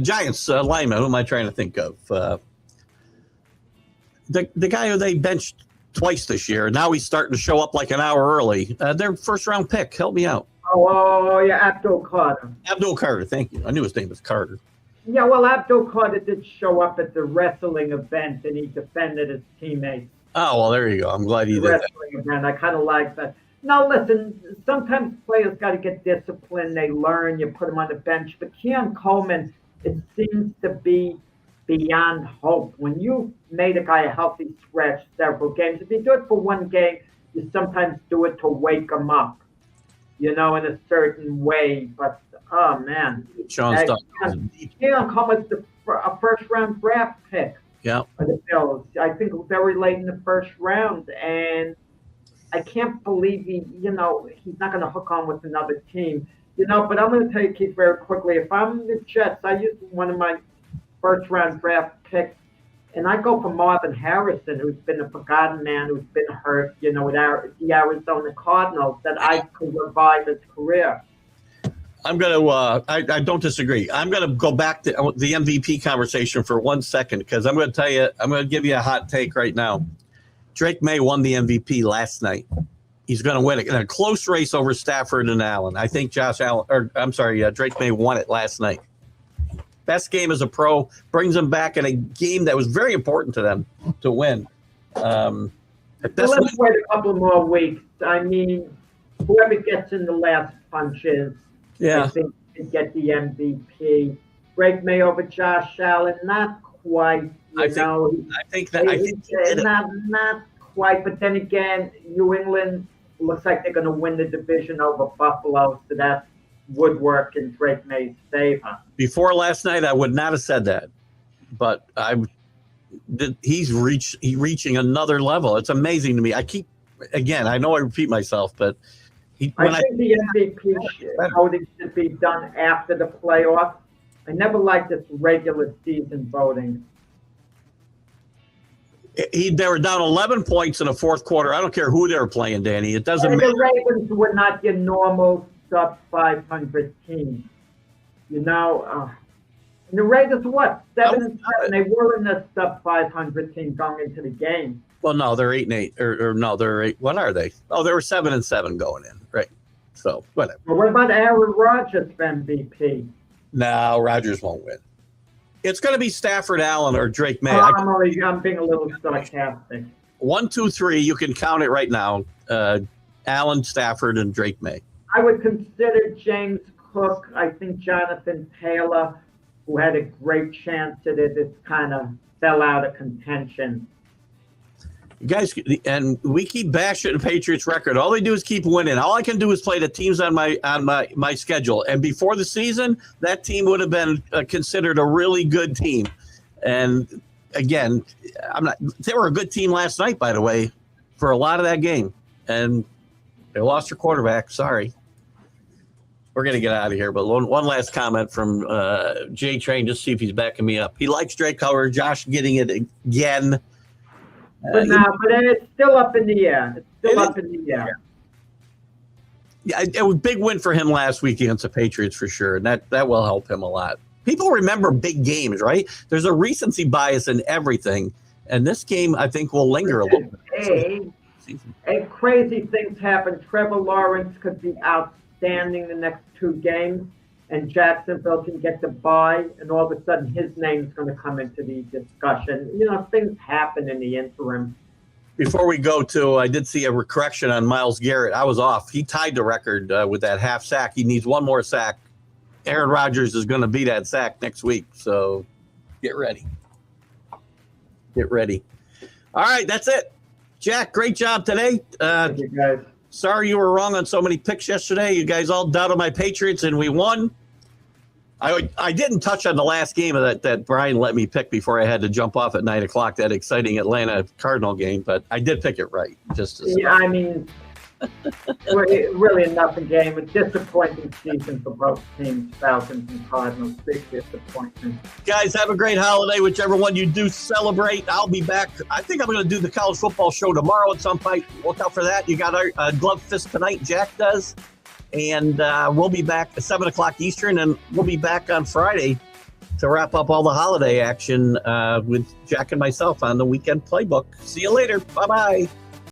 Giants lineman. Who am I trying to think of? The guy who they benched twice this year. Now he's starting to show up like an hour early. Their first round pick. Help me out. Oh, yeah, Abdul Carter. Abdul Carter. Thank you. I knew his name was Carter. Yeah, well, Abdul Carter did show up at the wrestling event, and he defended his teammates. Oh, well, there you go. I'm glad he did that. Wrestling event. I kind of like that. Now, listen, sometimes players got to get disciplined. They learn. You put them on the bench. But Keon Coleman, it seems to be beyond hope. When you made a guy a healthy scratch several games, if you do it for one game, you sometimes do it to wake him up, in a certain way. But, oh, man. Sean's done. Come with a first-round draft pick. Yeah. For the Bills. I think very late in the first round, and I can't believe he's not going to hook on with another team. But I'm going to tell you, Keith, very quickly, if I'm the Jets, I use one of my first-round draft picks, and I go for Marvin Harrison, who's been a forgotten man, who's been hurt, with the Arizona Cardinals, that I could revive his career. I'm going to, I don't disagree. I'm going to go back to the MVP conversation for 1 second, because I'm going to tell you, I'm going to give you a hot take right now. Drake May won the MVP last night. He's going to win it in a close race over Stafford and Allen. I think Drake May won it last night. Best game as a pro, brings them back in a game that was very important to them to win. Let's wait a couple more weeks. I mean, whoever gets in the last punches, I think can get the MVP. Drake May over Josh Allen, not quite. I think not quite. But then again, New England looks like they're going to win the division over Buffalo, so that's woodwork in Drake May's favor. Before last night, I would not have said that, but he's reaching another level. It's amazing to me. I know I repeat myself, but I think the MVP voting should be done after the playoffs. I never liked this regular season voting. They were down 11 points in the fourth quarter. I don't care who they were playing, Danny. It doesn't matter. The Ravens were not your normal sub-500 team. And the Raiders, 7-7? They were in the sub-500 team going into the game. Well, no, they're 8-8, or no, they're 8. What are they? Oh, they were 7-7 going in, right? So whatever. Well, what about Aaron Rodgers for MVP? No, Rodgers won't win. It's going to be Stafford, Allen, or Drake May. I'm being a little sarcastic. 1, 2, 3. You can count it right now. Allen, Stafford, and Drake May. I would consider James Cook. I think Jonathan Taylor, who had a great chance at it, just kind of fell out of contention. You guys, and we keep bashing the Patriots record. All they do is keep winning. All I can do is play the teams on my schedule. And before the season, that team would have been considered a really good team. And again, they were a good team last night, by the way, for a lot of that game. And they lost their quarterback. Sorry. We're going to get out of here. But one last comment from J Train, just see if he's backing me up. He likes Drake Howard. Josh getting it again. But it's still up in the air. Yeah, it was a big win for him last week against the Patriots for sure, and that will help him a lot. People remember big games, right? There's a recency bias in everything, and this game, I think, will linger a little bit. Crazy things happen. Trevor Lawrence could be outstanding the next 2 games, and Jacksonville can get the bye, and all of a sudden his name's going to come into the discussion. Things happen in the interim. Before we go to, I did see a correction on Myles Garrett. I was off. He tied the record with that half sack. He needs one more sack. Aaron Rodgers is going to be that sack next week, so get ready. Get ready. All right, that's it. Jack, great job today. Thank you, guys. Sorry you were wrong on so many picks yesterday. You guys all doubted my Patriots, and we won. I didn't touch on the last game of that Brian let me pick before I had to jump off at 9 o'clock, that exciting Atlanta Cardinal game, but I did pick it right. Really a nothing game. A disappointing season for both teams, Falcons and Cardinals. Big disappointment. Guys, have a great holiday, whichever one you do celebrate. I'll be back. I think I'm going to do the college football show tomorrow at some point. Look out for that. You got our glove fist tonight. Jack does. And we'll be back at 7 o'clock Eastern, and we'll be back on Friday to wrap up all the holiday action with Jack and myself on the Weekend Playbook. See you later. Bye-bye.